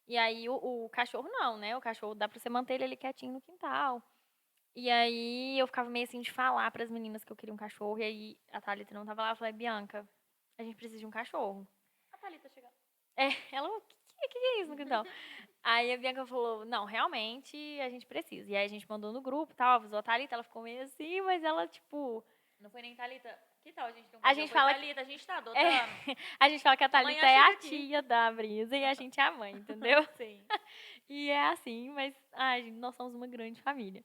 E aí o cachorro não, né? O cachorro dá pra você manter ele ali quietinho no quintal. E aí eu ficava meio assim de falar pras meninas que eu queria um cachorro. E aí a Thalita não tava lá. Eu falei, Bianca, a gente precisa de um cachorro. A Thalita chegando. É, ela, o que é isso no quintal? Aí a Bianca falou, não, realmente a gente precisa. E aí a gente mandou no grupo e tal, avisou a Thalita, ela ficou meio assim, mas ela, tipo. Não foi nem Thalita. Que tal a gente ter um A cachorro? gente Foi fala que. Thalita, a gente tá É, adotando. a gente fala que a Thalita Amanhã é chega a aqui. tia da Brisa e a gente é a mãe, entendeu? Sim. E é assim, mas ai, nós somos uma grande família.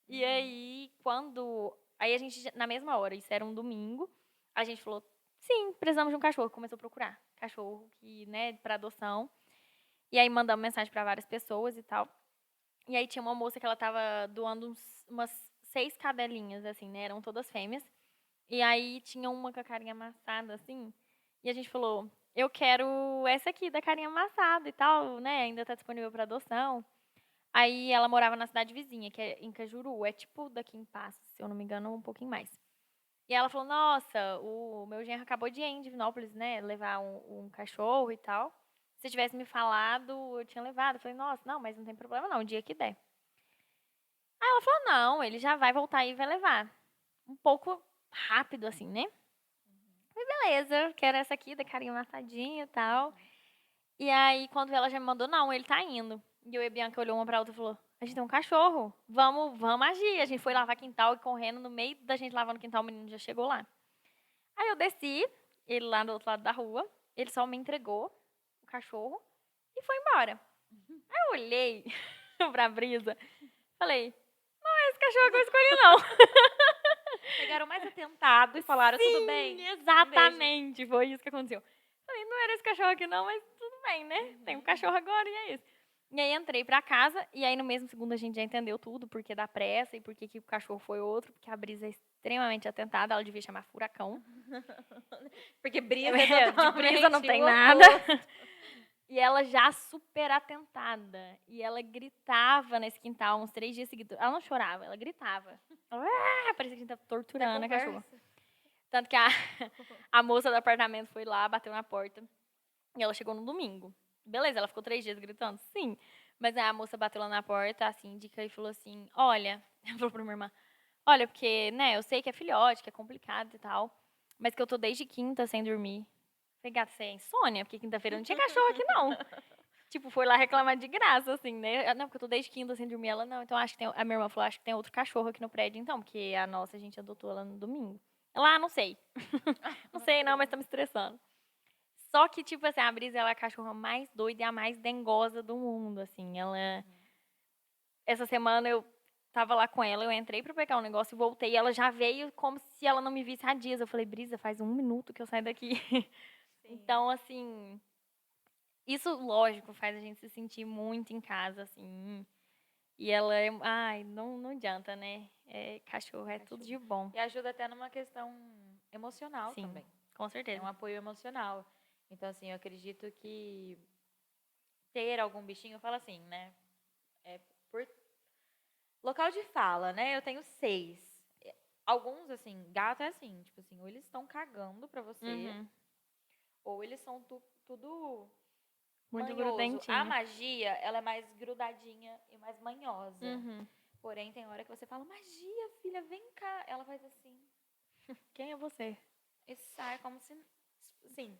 E aí, quando. Aí a gente, na mesma hora, isso era um domingo, A gente falou, sim, precisamos de um cachorro. Começou a procurar cachorro que, né, para adoção. E aí mandamos mensagem para várias pessoas e tal. E aí tinha uma moça que ela tava doando umas 6 cadelinhas, assim, né? Eram todas fêmeas. E aí tinha uma com a carinha amassada, assim. E a gente falou, eu quero essa aqui da carinha amassada e tal, né? Ainda tá disponível para adoção. Aí ela morava na cidade vizinha, que é em Cajuru. É tipo daqui em Passos, se eu não me engano, um pouquinho mais. E ela falou, nossa, o meu genro acabou de ir em Divinópolis, né? Levar um cachorro e tal. Se tivesse me falado, eu tinha levado. Eu falei, nossa, não, mas não tem problema não, o dia que der. Aí ela falou, não, ele já vai voltar e vai levar. Um pouco rápido, assim, né? Falei, beleza, quero essa aqui, da carinha amassadinha e tal. E aí, quando ela já me mandou, não, ele tá indo. E eu e a Bianca olhou uma pra outra e falou, a gente tem um cachorro, vamos agir. A gente foi lavar quintal e correndo, no meio da gente lavando quintal, o menino já chegou lá. Aí eu desci, ele lá do outro lado da rua, ele só me entregou o cachorro e foi embora. Aí eu olhei pra Brisa, falei, não é esse cachorro que eu escolhi, não. Pegaram mais atentado e falaram, tudo bem? Exatamente, foi isso que aconteceu. Falei, não era esse cachorro aqui não, mas tudo bem, né? Tem um cachorro agora e é isso. E aí entrei pra casa, e aí no mesmo segundo a gente já entendeu tudo, porque da pressa e porque que o cachorro foi outro, porque a Brisa é extremamente atentada, ela devia chamar Furacão. Porque brisa é De Brisa não totalmente tem o nada. oposto. E ela já super atentada. E ela gritava nesse quintal uns 3 dias seguidos. Ela não chorava, ela gritava. Parecia que a gente tava torturando a cachorra. Tanto que a moça do apartamento foi lá, bateu na porta. E ela chegou no domingo. Beleza, ela ficou 3 dias gritando? Sim. Mas aí a moça bateu lá na porta, a síndica, e falou assim, olha... Ela falou pra minha irmã, olha, porque, né, eu sei que é filhote, que é complicado e tal, mas que eu tô desde quinta sem dormir. Falei, gata, você é insônia? Porque quinta-feira não tinha cachorro aqui, não. Tipo, foi lá reclamar de graça, assim, né? Não, porque eu tô desde quinta sem dormir. Ela, não, então acho que tem... A minha irmã falou, acho que tem outro cachorro aqui no prédio, então, porque a nossa, a gente adotou ela no domingo. Ela, não sei. Não sei, não, mas tá me estressando. Só que, tipo assim, a Brisa, ela é a cachorra mais doida e a mais dengosa do mundo, assim. Ela... Essa semana eu tava lá com ela, eu entrei pra pegar um negócio e voltei. E ela já veio como se ela não me visse há dias. Eu falei, Brisa, faz 1 minuto que eu saí daqui. Então, assim... Isso, lógico, faz a gente se sentir muito em casa, assim. E ela é... Ai, não adianta, né? Cachorro é tudo de bom. E ajuda até numa questão emocional Sim, também. com É certeza. um apoio emocional. Então, assim, eu acredito que ter algum bichinho, eu falo assim, né? É por local de fala, né? Eu tenho 6. Alguns, assim, gato é assim, tipo assim, ou eles estão cagando pra você, Uhum. ou eles são tudo Muito manhoso. A grudentinho. magia, ela é mais grudadinha e mais manhosa. Uhum. Porém, tem hora que você fala, magia, filha, vem cá. Ela faz assim, Quem é você? e sai como se, assim,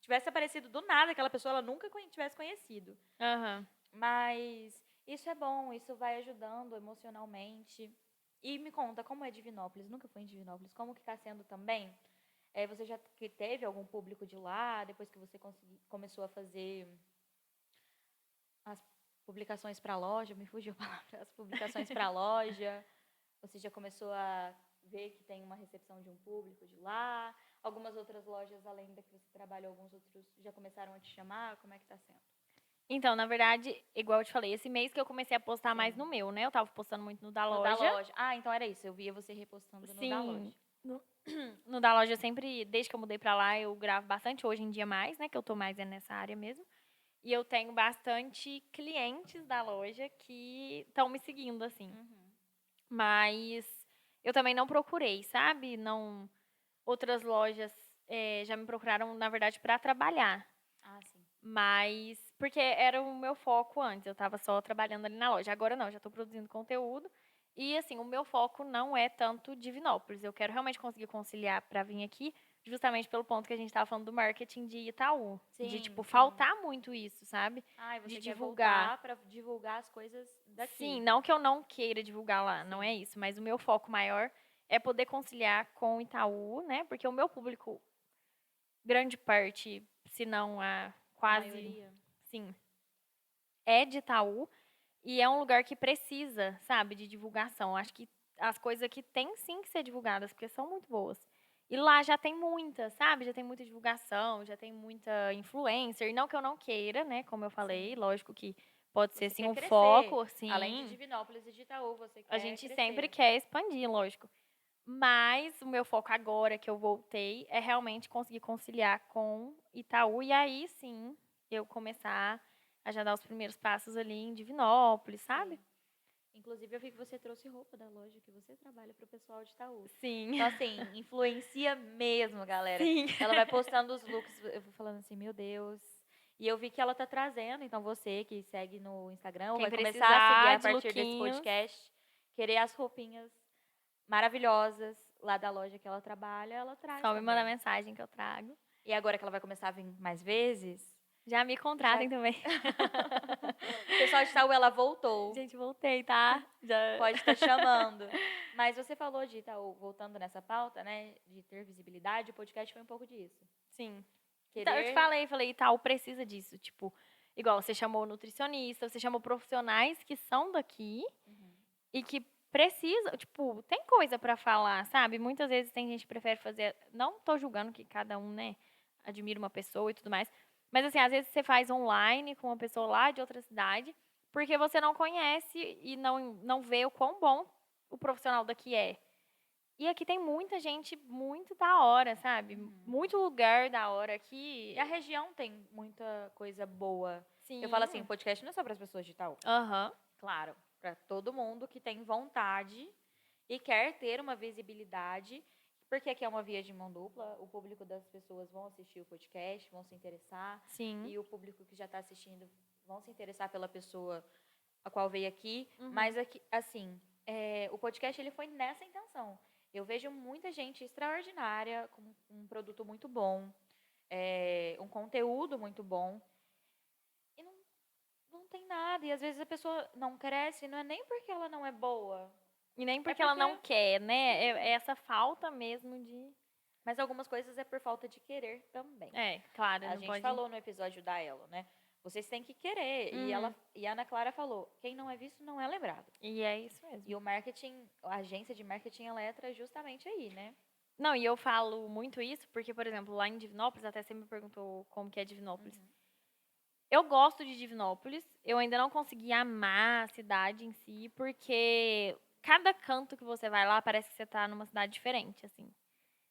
tivesse aparecido do nada aquela pessoa, ela nunca tivesse conhecido. Aham. Mas isso é bom, isso vai ajudando emocionalmente. E me conta, como é Divinópolis? Nunca fui em Divinópolis. Como que está sendo também? Você já teve algum público de lá, depois que você começou a fazer as publicações para a loja? Me fugiu a palavra. As publicações para a loja. Você já começou a ver que tem uma recepção de um público de lá? Algumas outras lojas, além da que você trabalha, alguns outros já começaram a te chamar? Como é que está sendo? Então, na verdade, igual eu te falei, esse mês que eu comecei a postar mais Sim. no meu, né? Eu tava postando muito no da No da loja. loja. Ah, então era isso. Eu via você repostando no da loja. Sim. No, no da loja, eu sempre, desde que eu mudei pra lá, eu gravo bastante. Hoje em dia mais, né? Que eu tô mais nessa área mesmo. E eu tenho bastante clientes da loja que estão me seguindo, assim. Uhum. Mas eu também não procurei, sabe? Não. Outras lojas já me procuraram, na verdade, pra trabalhar. Ah, sim. Mas, porque era o meu foco antes, eu tava só trabalhando ali na loja. Agora não, já tô produzindo conteúdo. E, assim, o meu foco não é tanto Divinópolis. Eu quero realmente conseguir conciliar pra vir aqui, justamente pelo ponto que a gente tava falando do marketing de Itaú. De, Sim, tipo, sim. faltar muito isso, sabe? Ah, e De você quer divulgar. voltar para divulgar as coisas Sim, daqui. não que eu não queira divulgar lá, não é Sim. isso. Mas o meu foco maior é poder conciliar com o Itaú, né? Porque o meu público, grande parte, se não a A quase, maioria. sim, é de Itaú e é um lugar que precisa, sabe, de divulgação. Acho que as coisas aqui têm sim que ser divulgadas, porque são muito boas. E lá já tem muita, sabe? Já tem muita divulgação, já tem muita influencer. Não que eu não queira, né? Como eu falei, lógico que pode ser Você sim quer um crescer. foco, Além de sim. Divinópolis e de Itaú, você A quer gente sempre crescer. quer expandir, lógico. Mas o meu foco agora que eu voltei é realmente conseguir conciliar com Itaú e aí sim eu começar a já dar os primeiros passos ali em Divinópolis, sabe? Sim. Inclusive, eu vi que você trouxe roupa da loja que você trabalha pro pessoal de Itaú. Sim. Então, assim, influencia mesmo, galera. Sim. Ela vai postando os looks, eu vou falando assim, meu Deus. E eu vi que ela tá trazendo, então você que segue no Instagram, ou Quem vai começar a seguir precisar a de partir desse lookinhos, podcast, querer as roupinhas maravilhosas lá da loja que ela trabalha, ela traz só me manda também. mensagem que eu trago. E agora que ela vai começar a vir mais vezes, Já me já... contratem também. o pessoal de Itaú, ela voltou. Gente, voltei, tá? Já. Pode estar chamando. Mas você falou de Itaú, voltando nessa pauta, né, de ter visibilidade, o podcast foi um pouco disso. Sim. Então, eu te Querer... falei, tal, precisa disso. Tipo, igual você chamou nutricionista, você chamou profissionais que são daqui e que precisam, tipo, tem coisa pra falar, sabe? Muitas vezes tem gente que prefere fazer, não tô julgando que cada um, né, admira uma pessoa e tudo mais, mas assim, às vezes você faz online com uma pessoa lá de outra cidade, porque você não conhece e não vê o quão bom o profissional daqui é. E aqui tem muita gente muito da hora, sabe? Muito lugar da hora aqui. E a região tem muita coisa boa. Sim. Eu falo assim, o podcast não é só para as pessoas de Itaú. Aham. Claro, para todo mundo que tem vontade e quer ter uma visibilidade, porque aqui é uma via de mão dupla, o público das pessoas vão assistir o podcast, vão se interessar, Sim. e o público que já está assistindo vão se interessar pela pessoa a qual veio aqui, Uhum. mas aqui, assim, o podcast ele foi nessa intenção. Eu vejo muita gente extraordinária, com um produto muito bom, um conteúdo muito bom, e não tem nada. E às vezes a pessoa não cresce, não é nem porque ela não é boa. E nem porque É ela porque- não quer, né? É essa falta mesmo de. Mas algumas coisas é por falta de querer também. É, claro, A não gente pode. falou no episódio da Elo, né? Vocês têm que querer. E a Ana Clara falou, quem não é visto não é lembrado. E é isso mesmo. E o marketing, a agência de marketing, ela entra justamente aí, né? Não, e eu falo muito isso porque, por exemplo, lá em Divinópolis, até você me perguntou como que é Divinópolis. Eu gosto de Divinópolis, eu ainda não consegui amar a cidade em si, porque cada canto que você vai lá parece que você tá numa cidade diferente, assim.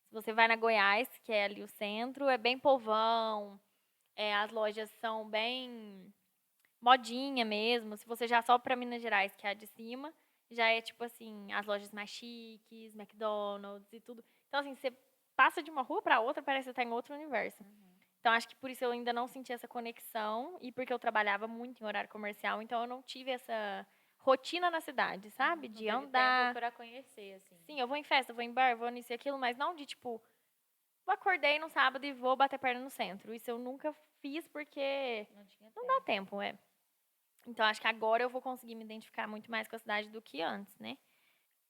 Se você vai na Goiás, que é ali o centro, é bem povão, as lojas são bem modinha mesmo. Se você já sobe pra Minas Gerais, que é a de cima, já é tipo assim, as lojas mais chiques, McDonald's e tudo. Então, assim, você passa de uma rua pra outra, parece que você tá em outro universo. Então, acho que por isso eu ainda não senti essa conexão e porque eu trabalhava muito em horário comercial, então eu não tive essa rotina na cidade, sabe? Não De teve andar. tempo para conhecer, assim. Sim, eu vou em festa, vou em bar, vou nisso e aquilo, mas não de tipo, eu acordei no sábado e vou bater perna no centro. Isso eu nunca fiz porque Não tinha não tempo. dá tempo, é. Então, acho que agora eu vou conseguir me identificar muito mais com a cidade do que antes, né?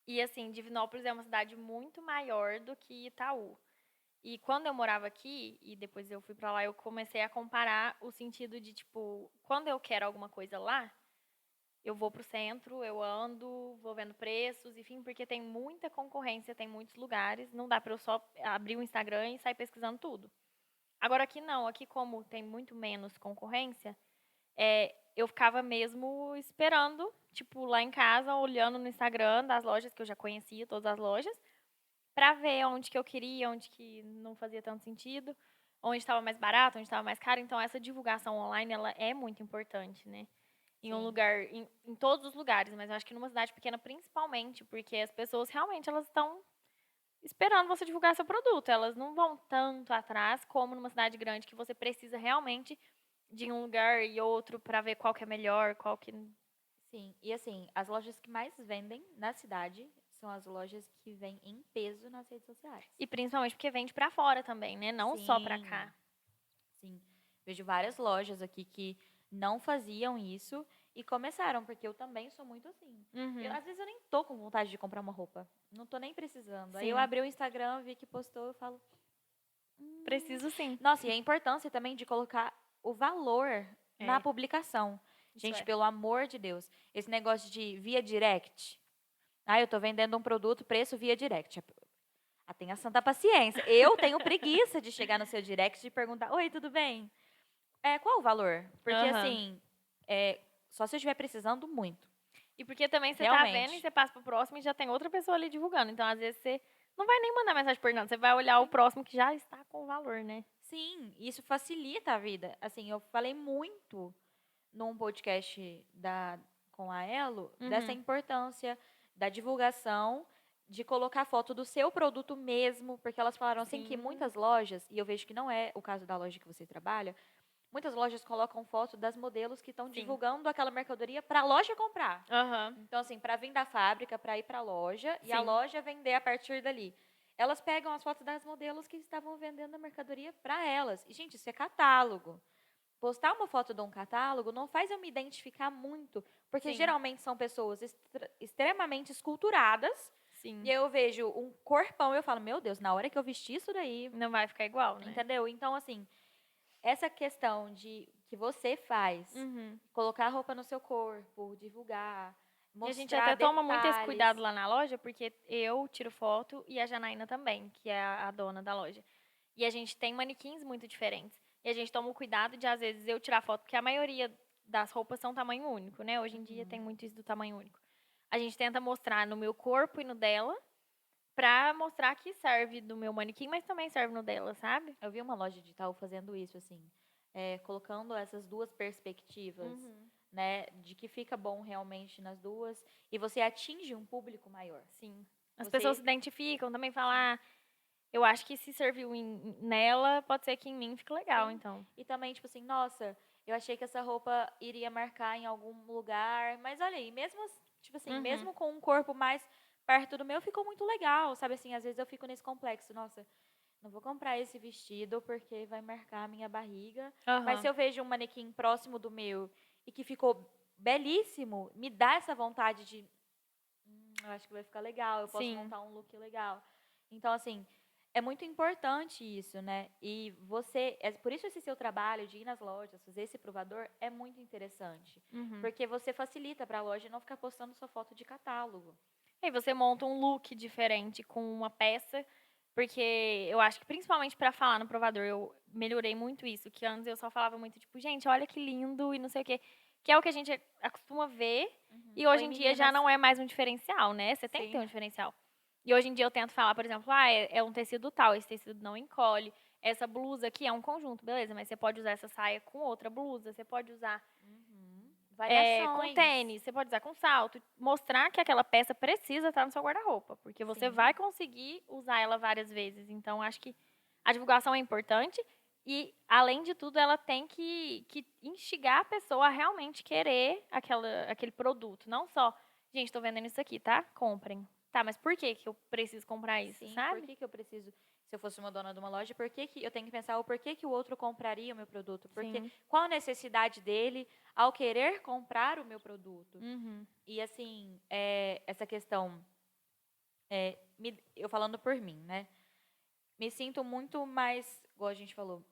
E, assim, Divinópolis é uma cidade muito maior do que Itaú. E quando eu morava aqui, e depois eu fui pra lá, eu comecei a comparar o sentido de, tipo, quando eu quero alguma coisa lá, eu vou pro centro, eu ando, vou vendo preços, enfim, porque tem muita concorrência, tem muitos lugares, não dá pra eu só abrir o Instagram e sair pesquisando tudo. Agora aqui não, aqui como tem muito menos concorrência, eu ficava mesmo esperando, tipo, lá em casa, olhando no Instagram das lojas que eu já conhecia, todas as lojas, pra ver onde que eu queria, onde que não fazia tanto sentido, onde estava mais barato, onde estava mais caro. Então, essa divulgação online, ela é muito importante, né? Em um Sim. lugar, em todos os lugares, mas eu acho que numa cidade pequena principalmente, porque as pessoas realmente elas estão esperando você divulgar seu produto. Elas não vão tanto atrás como numa cidade grande que você precisa realmente de um lugar e outro para ver qual que é melhor, qual que. Sim, e assim, as lojas que mais vendem na cidade são as lojas que vêm em peso nas redes sociais. E principalmente porque vende para fora também, né? Não só para cá. Sim, vejo várias lojas aqui que não faziam isso e começaram, porque eu também sou muito assim. Às vezes eu nem tô com vontade de comprar uma roupa, não tô nem precisando. Aí eu Sim. abri o Instagram, vi que postou, eu falo, Preciso sim. nossa, e a importância também de colocar o valor na publicação. Gente, pelo amor de Deus, esse negócio de via direct. Ah, eu tô vendendo um produto, preço via direct. tenha santa paciência. Eu tenho preguiça de chegar no seu direct e perguntar, oi, tudo bem? Qual o valor? Porque, Aham. assim, só se eu estiver precisando muito. E porque também você tá vendo e Realmente. você passa pro próximo e já tem outra pessoa ali divulgando. Então, às vezes, você não vai nem mandar mensagem perguntando, você vai olhar o próximo que já está com valor, né? Sim, isso facilita a vida. Assim, eu falei muito num podcast com a Elo dessa Uhum. importância da divulgação, de colocar foto do seu produto mesmo, porque elas falaram assim que Sim. muitas lojas, e eu vejo que não é o caso da loja que você trabalha, muitas lojas colocam foto das modelos que estão Sim. divulgando aquela mercadoria para a loja comprar. Aham. Então, assim, para vir da fábrica, para ir para a loja, e a Sim. loja vender a partir dali. Elas pegam as fotos das modelos que estavam vendendo a mercadoria para elas. E, gente, isso é catálogo. Postar uma foto de um catálogo não faz eu me identificar muito, porque Sim. geralmente são pessoas extremamente esculturadas, Sim. e eu vejo um corpão e eu falo, meu Deus, na hora que eu vestir isso daí, Não vai ficar igual, né? entendeu? Então, assim, essa questão de que você faz, Uhum. colocar a roupa no seu corpo, divulgar, E a gente mostrar até toma muito esse detalhes. cuidado lá na loja, porque eu tiro foto e a Janaína também, que é a dona da loja. E a gente tem manequins muito diferentes. E a gente toma o cuidado de, às vezes, eu tirar foto, porque a maioria das roupas são tamanho único, né? Hoje em dia tem muito isso do tamanho único. A gente tenta mostrar no meu corpo e no dela, pra mostrar que serve do meu manequim, mas também serve no dela, sabe? Eu vi uma loja de Itaú fazendo isso, assim, colocando essas duas perspectivas, né, de que fica bom realmente nas duas, e você atinge um público maior. Sim. As Você- pessoas se identificam, também falam, ah, eu acho que se serviu nela, pode ser que em mim fique legal, Sim. então. E também, tipo assim, nossa, eu achei que essa roupa iria marcar em algum lugar, mas olha aí, mesmo, tipo assim, Uhum. mesmo com um corpo mais perto do meu, ficou muito legal, sabe assim, às vezes eu fico nesse complexo, nossa, não vou comprar esse vestido porque vai marcar a minha barriga, mas Aham. se eu vejo um manequim próximo do meu e que ficou belíssimo, me dá essa vontade de, eu acho que vai ficar legal, eu posso Sim. montar um look legal. Então, assim, é muito importante isso, né? E por isso esse seu trabalho de ir nas lojas, fazer esse provador é muito interessante. Uhum. Porque você facilita para a loja não ficar postando sua foto de catálogo. E aí você monta um look diferente com uma peça, porque eu acho que principalmente pra falar no provador, eu melhorei muito isso, que antes eu só falava muito tipo, gente, olha que lindo e não sei o quê, que é o que a gente acostuma ver, e hoje Oi, em dia já meninas. não é mais um diferencial, né? Você tem que ter Sim. um diferencial. E hoje em dia eu tento falar, por exemplo, é um tecido tal, esse tecido não encolhe, essa blusa aqui é um conjunto, beleza, mas você pode usar essa saia com outra blusa, você pode usar com Variações. tênis, você pode usar com salto, mostrar que aquela peça precisa estar no seu guarda-roupa, porque você Sim. vai conseguir usar ela várias vezes. Então, acho que a divulgação é importante e, além de tudo, ela tem que instigar a pessoa a realmente querer aquele produto. Não só, gente, estou vendendo isso aqui, tá? Comprem. Tá, mas por que que eu preciso comprar isso, Sim, por sabe? que eu preciso, se eu fosse uma dona de uma loja, por que eu tenho que pensar o porquê que o outro compraria o meu produto? Porque Sim. qual a necessidade dele ao querer comprar o meu produto? Uhum. E assim, essa questão, eu falando por mim, né? Me sinto muito mais, igual a gente falou,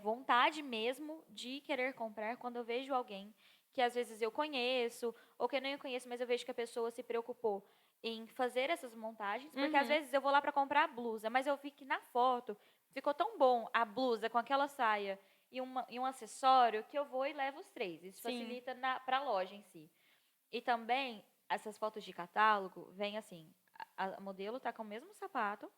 vontade mesmo de querer comprar quando eu vejo alguém que às vezes eu conheço, ou que eu nem conheço, mas eu vejo que a pessoa se preocupou em fazer essas montagens, porque às Uhum. vezes eu vou lá para comprar a blusa, mas eu vi que na foto ficou tão bom a blusa com aquela saia e um acessório que eu vou e levo os três. Isso Sim. facilita para a loja em si. E também, essas fotos de catálogo, vem assim, a modelo tá com o mesmo sapato,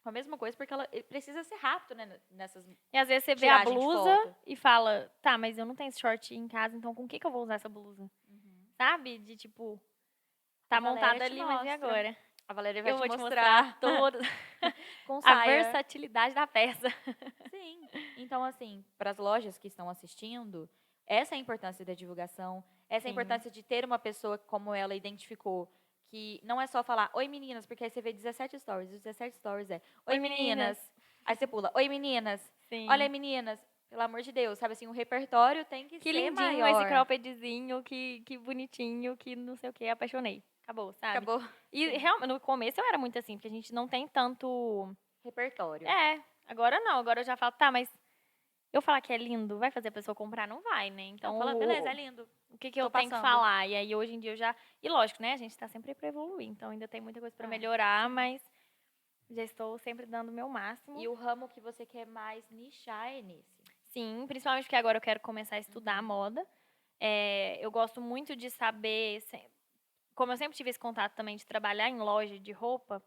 com a mesma coisa, porque ela precisa ser rápido, né, nessas E às vezes você vê a tiragem de blusa foto. e fala, tá, mas eu não tenho esse short em casa, então com que eu vou usar essa blusa? Sabe? De tipo, tá A Valéria montada te ali, mas e mostra. agora? A Valéria vai Eu te vou te mostrar mostrar toda com a saia. versatilidade da peça. Sim. Então, assim, para as lojas que estão assistindo, essa é a importância da divulgação, essa é a Sim. importância de ter uma pessoa como ela identificou, que não é só falar, oi meninas, porque aí você vê 17 stories, os 17 stories oi Oi, meninas, meninas. aí você pula, oi meninas, Sim. olha meninas, pelo amor de Deus, sabe assim, o repertório tem que Que ser lindinho maior. esse croppedzinho, que bonitinho, que não sei o que, apaixonei. Acabou, sabe? Acabou. E realmente, no começo eu era muito assim, porque a gente não tem tanto. Repertório. Agora não, agora eu já falo, tá, mas eu falar que é lindo, vai fazer a pessoa comprar? Não vai, né? Então, Fala, beleza, é lindo. o que eu Tô tenho que passando. falar? E aí, hoje em dia, eu já... E lógico, né? A gente tá sempre pra evoluir, então ainda tem muita coisa pra melhorar, mas Já estou sempre dando o meu máximo. E o ramo que você quer mais nichar é nesse. Sim, principalmente porque agora eu quero começar a estudar moda. Eu gosto muito de saber, como eu sempre tive esse contato também de trabalhar em loja de roupa,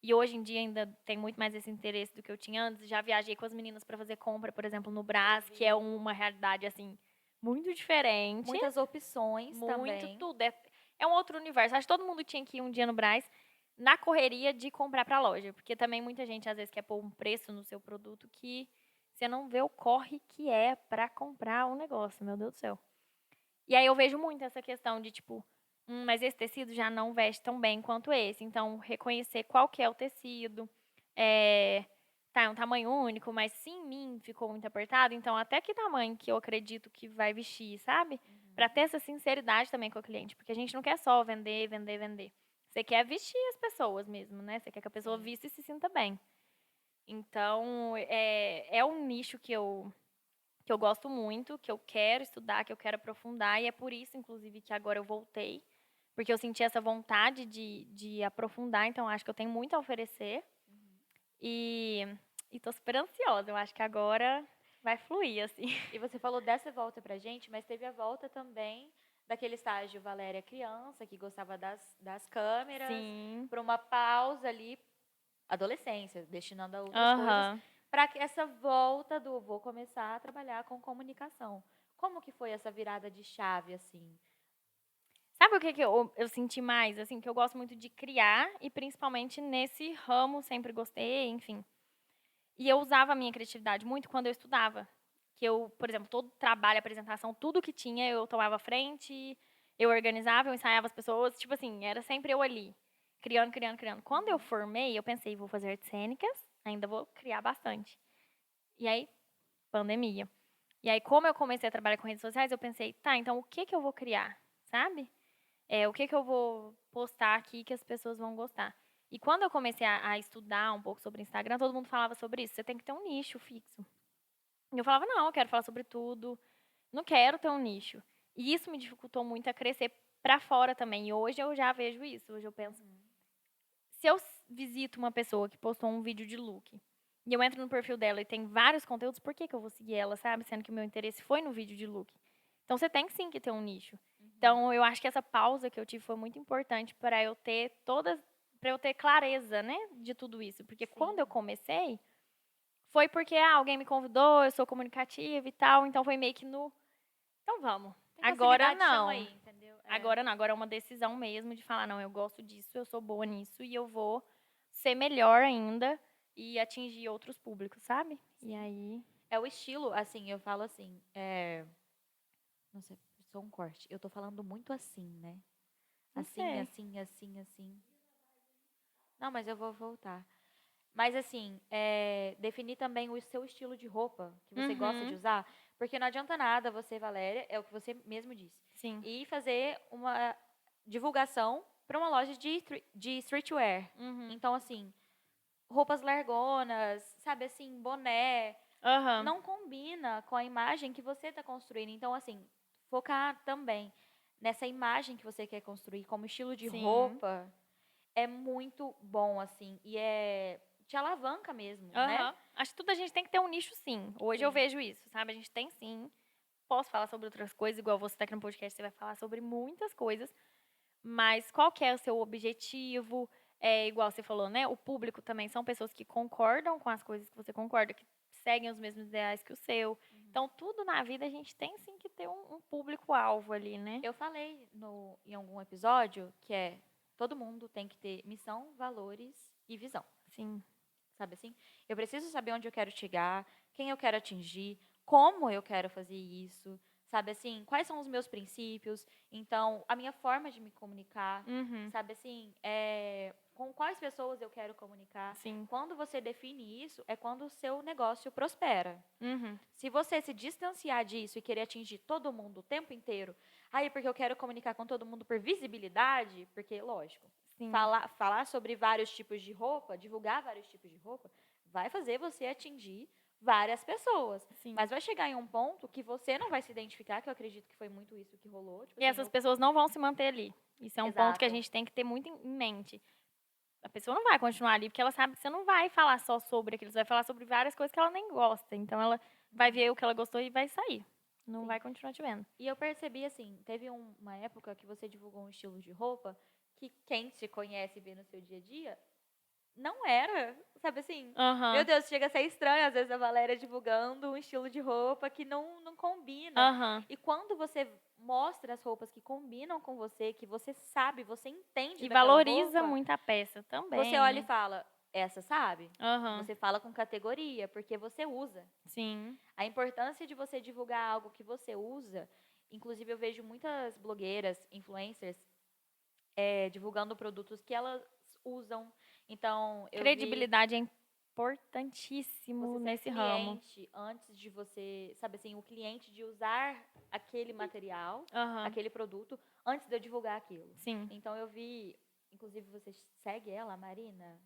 e hoje em dia ainda tem muito mais esse interesse do que eu tinha antes. Já viajei com as meninas para fazer compra, por exemplo, no Brás, que é uma realidade assim muito diferente, Muitas opções muito também. tudo. É um outro universo. Acho que todo mundo tinha que ir um dia no Brás na correria de comprar para a loja, porque também muita gente às vezes quer pôr um preço no seu produto que você não vê o corre que é para comprar um negócio, meu Deus do céu. E aí eu vejo muito essa questão de tipo, mas esse tecido já não veste tão bem quanto esse. Então, reconhecer qual que é o tecido. Tá, é um tamanho único, mas se em mim ficou muito apertado, então até que tamanho que eu acredito que vai vestir, sabe? Pra ter essa sinceridade também com o cliente. Porque a gente não quer só vender, vender, vender. Você quer vestir as pessoas mesmo, né? Você quer que a pessoa vista e se sinta bem. Então, é um nicho que eu gosto muito, que eu quero estudar, que eu quero aprofundar, e é por isso, inclusive, que agora eu voltei, porque eu senti essa vontade de aprofundar, então acho que eu tenho muito a oferecer, e tô super ansiosa, eu acho que agora vai fluir, assim. E você falou dessa volta pra gente, mas teve a volta também daquele estágio Valéria criança, que gostava das câmeras, Sim, para uma pausa ali, adolescência, destinando a outras coisas, aham. para que essa volta do vou começar a trabalhar com comunicação. Como que foi essa virada de chave, assim? Sabe o que eu senti mais, assim, que eu gosto muito de criar, e principalmente nesse ramo, sempre gostei, enfim. E eu usava a minha criatividade muito quando eu estudava. Que eu, por exemplo, todo trabalho, apresentação, tudo que tinha, eu tomava frente, eu organizava, eu ensaiava as pessoas. Tipo assim, era sempre eu ali, criando, criando, criando. Quando eu formei, eu pensei, vou fazer artes cênicas, ainda vou criar bastante. E aí, pandemia. E aí, como eu comecei a trabalhar com redes sociais, eu pensei, tá, então o que que eu vou criar, sabe? O que que eu vou postar aqui que as pessoas vão gostar. E quando eu comecei a estudar um pouco sobre Instagram, todo mundo falava sobre isso. Você tem que ter um nicho fixo. E eu falava, não, eu quero falar sobre tudo. Não quero ter um nicho. E isso me dificultou muito a crescer pra fora também. E hoje eu já vejo isso. Hoje eu penso, se eu visito uma pessoa que postou um vídeo de look e eu entro no perfil dela e tem vários conteúdos, por que que eu vou seguir ela, sabe? Sendo que o meu interesse foi no vídeo de look. Então você tem sim que ter um nicho. Então eu acho que essa pausa que eu tive foi muito importante para eu ter para eu ter clareza, né, de tudo isso, porque quando eu Sim. comecei foi porque alguém me convidou, eu sou comunicativa e tal, então foi meio que no então vamos. Tem Agora facilidade, chama não. aí, entendeu? Agora não, agora é uma decisão mesmo de falar, não, eu gosto disso, eu sou boa nisso e eu vou ser melhor ainda e atingir outros públicos, sabe? E aí. É o estilo, assim, eu falo assim, não sei, só um corte. Eu tô falando muito assim, né? Não Assim, sei. assim, assim, assim. Não, mas eu vou voltar. Mas assim, definir também o seu estilo de roupa que você gosta de Uhum. usar, porque não adianta nada você, Valéria, é o que você mesmo disse, Sim. e fazer uma divulgação para uma loja de streetwear. Uhum. Então, assim, roupas largonas, sabe assim, boné, Aham. não combina com a imagem que você está construindo. Então, assim, focar também nessa imagem que você quer construir como estilo de Sim. roupa é muito bom, assim, e te alavanca mesmo, né? Aham. Acho que tudo a gente tem que ter um nicho, sim. Hoje eu Sim. vejo isso, sabe? A gente tem sim. Posso falar sobre outras coisas, igual você tá aqui no podcast, você vai falar sobre muitas coisas. Mas qual que é o seu objetivo? É igual você falou, né? O público também são pessoas que concordam com as coisas que você concorda, que seguem os mesmos ideais que o seu. Então, tudo na vida a gente tem sim que ter um público-alvo ali, né? Eu falei em algum episódio que todo mundo tem que ter missão, valores e visão, Sim. sabe assim? Eu preciso saber onde eu quero chegar, quem eu quero atingir, como eu quero fazer isso, sabe assim? Quais são os meus princípios? Então, a minha forma de me comunicar, Uhum. sabe assim? Com quais pessoas eu quero comunicar. Sim. Quando você define isso, é quando o seu negócio prospera. Uhum. Se você se distanciar disso e querer atingir todo mundo o tempo inteiro, aí porque eu quero comunicar com todo mundo por visibilidade, porque, lógico, Sim. falar sobre vários tipos de roupa, divulgar vários tipos de roupa, vai fazer você atingir várias pessoas. Sim. Mas vai chegar em um ponto que você não vai se identificar, que eu acredito que foi muito isso que rolou. Tipo E assim, essas pessoas não vão se manter ali. Isso é um ponto que a exato. gente tem que ter muito em mente. a pessoa não vai continuar ali, porque ela sabe que você não vai falar só sobre aquilo, você vai falar sobre várias coisas que ela nem gosta. Então ela vai ver o que ela gostou e vai sair. Não Sim. vai continuar te vendo. E eu percebi, assim, teve uma época que você divulgou um estilo de roupa que quem te conhece e vê no seu dia a dia não era, sabe assim? Meu Aham. Deus, chega a ser estranho às vezes a Valéria divulgando um estilo de roupa que não combina. Aham. E quando você mostra as roupas que combinam com você, que você sabe, você entende E daquela valoriza roupa, muito a peça você também, olha e né? fala, essa sabe? Aham. Você fala com categoria, porque você usa. Sim. A importância de você divulgar algo que você usa, inclusive eu vejo muitas blogueiras, influencers, divulgando produtos que elas usam. Então, eu vi Credibilidade é importantíssimo você ser nesse ramo. cliente antes de você, sabe assim, o cliente de usar aquele material, Aham. aquele produto, antes de eu divulgar aquilo. Sim. Então, eu vi, inclusive você segue ela, a Marina,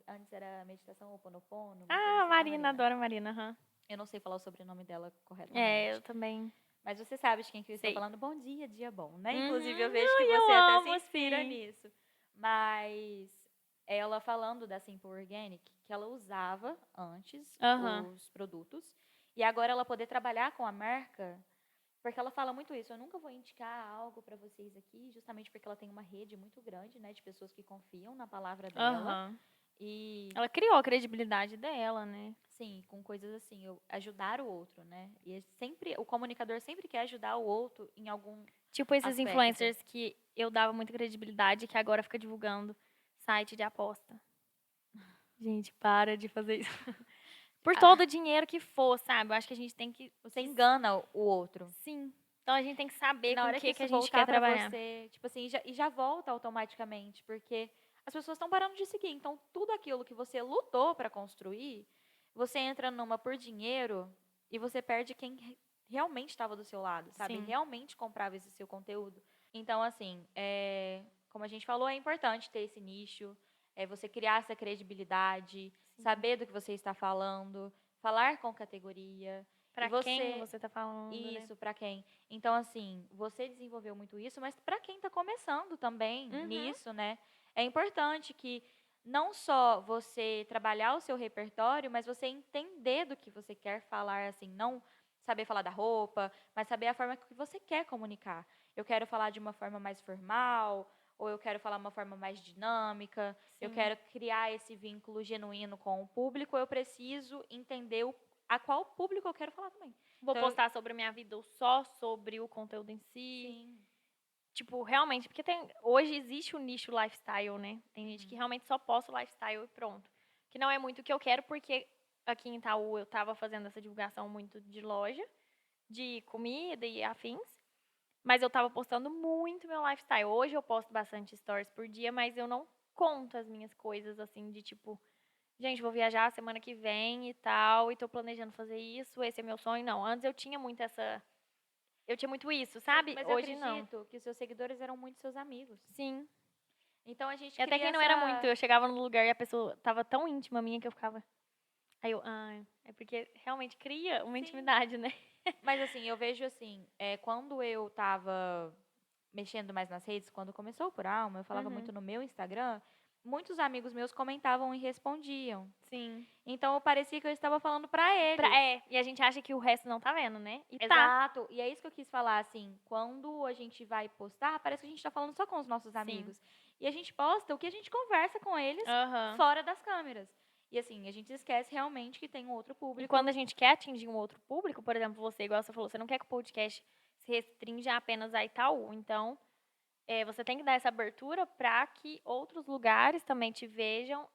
antes era meditação Ho'oponopono, uma coisa Ah, a assim, a Marina, Marina. adoro a Marina, aham. Eu não sei falar o sobrenome dela É, eu corretamente. também Mas você sabe de quem que eu estou sei. falando? Bom dia, dia bom, né? Inclusive, eu Uhum. vejo que Ai, eu você até se amo, inspira sim. nisso. Mas ela falando da Simple Organic, que ela usava antes Aham. os produtos, e agora ela poder trabalhar com a marca, porque ela fala muito isso. Eu nunca vou indicar algo para vocês aqui, justamente porque ela tem uma rede muito grande, né, de pessoas que confiam na palavra dela. Aham. E Ela criou a credibilidade dela, né? sim, com coisas assim, ajudar o outro, né? E sempre, o comunicador sempre quer ajudar o outro em algum Tipo esses aspecto. influencers que eu dava muita credibilidade que agora fica divulgando site de aposta. Gente, para de fazer isso. Por todo Ah, o dinheiro que for, sabe? Eu acho que a gente tem você engana o outro. sim. Então a gente tem que E saber na com o hora que que a isso gente quer voltar pra trabalhar. você, tipo assim, e já volta automaticamente, porque as pessoas estão parando de seguir. Então, tudo aquilo que você lutou pra construir, você entra numa por dinheiro e você perde quem realmente estava do seu lado, sabe? Sim. Realmente comprava esse seu conteúdo. Então, assim, como a gente falou, é importante ter esse nicho, você criar essa credibilidade, Sim. saber do que você está falando, falar com categoria. E Pra quem você, você tá falando, né? isso, pra quem? Então, assim, você desenvolveu muito isso, mas pra quem tá começando também Uhum. nisso, né? É importante que não só você trabalhar o seu repertório, mas você entender do que você quer falar, assim, não saber falar da roupa, mas saber a forma que você quer comunicar. Eu quero falar de uma forma mais formal, ou eu quero falar de uma forma mais dinâmica, eu Sim. quero criar esse vínculo genuíno com o público, eu preciso entender a qual público eu quero falar também. Vou Então, postar sobre a minha vida ou só sobre o conteúdo em si. sim. Tipo, realmente, porque hoje existe o nicho lifestyle, né? Tem gente que Uhum. realmente só posta o lifestyle e pronto. Que não é muito o que eu quero, porque aqui em Itaú eu tava fazendo essa divulgação muito de loja, de comida e afins. Mas eu tava postando muito meu lifestyle. Hoje eu posto bastante stories por dia, mas eu não conto as minhas coisas assim de tipo, gente, vou viajar semana que vem e tal, e tô planejando fazer isso, esse é meu sonho. Não, antes eu tinha muito eu tinha muito isso, Sim, sabe? mas eu Hoje não. acredito que os seus seguidores eram muito seus amigos. Sim. Então a gente E até cria quem não era muito, essa. eu chegava no lugar e a pessoa tava tão íntima minha que eu ficava. Aí eu, é porque realmente cria uma Sim. intimidade, né? Mas assim, eu vejo assim, quando eu tava mexendo mais nas redes, quando começou o Por Alma, eu falava Uhum. muito no meu Instagram, muitos amigos meus comentavam e respondiam. Sim. Então parecia que eu estava falando pra eles. E a gente acha que o resto não tá vendo, né? E tá. Exato. E é isso que eu quis falar, assim, quando a gente vai postar, parece que a gente tá falando só com os nossos Sim. amigos. E a gente posta o que a gente conversa com eles Aham. fora das câmeras. E assim, a gente esquece realmente que tem um outro E quando público. a gente quer atingir um outro público, por exemplo, você, igual você falou, você não quer que o podcast se restrinja apenas a Itaú. Então, você tem que dar essa abertura para que outros lugares também te vejam,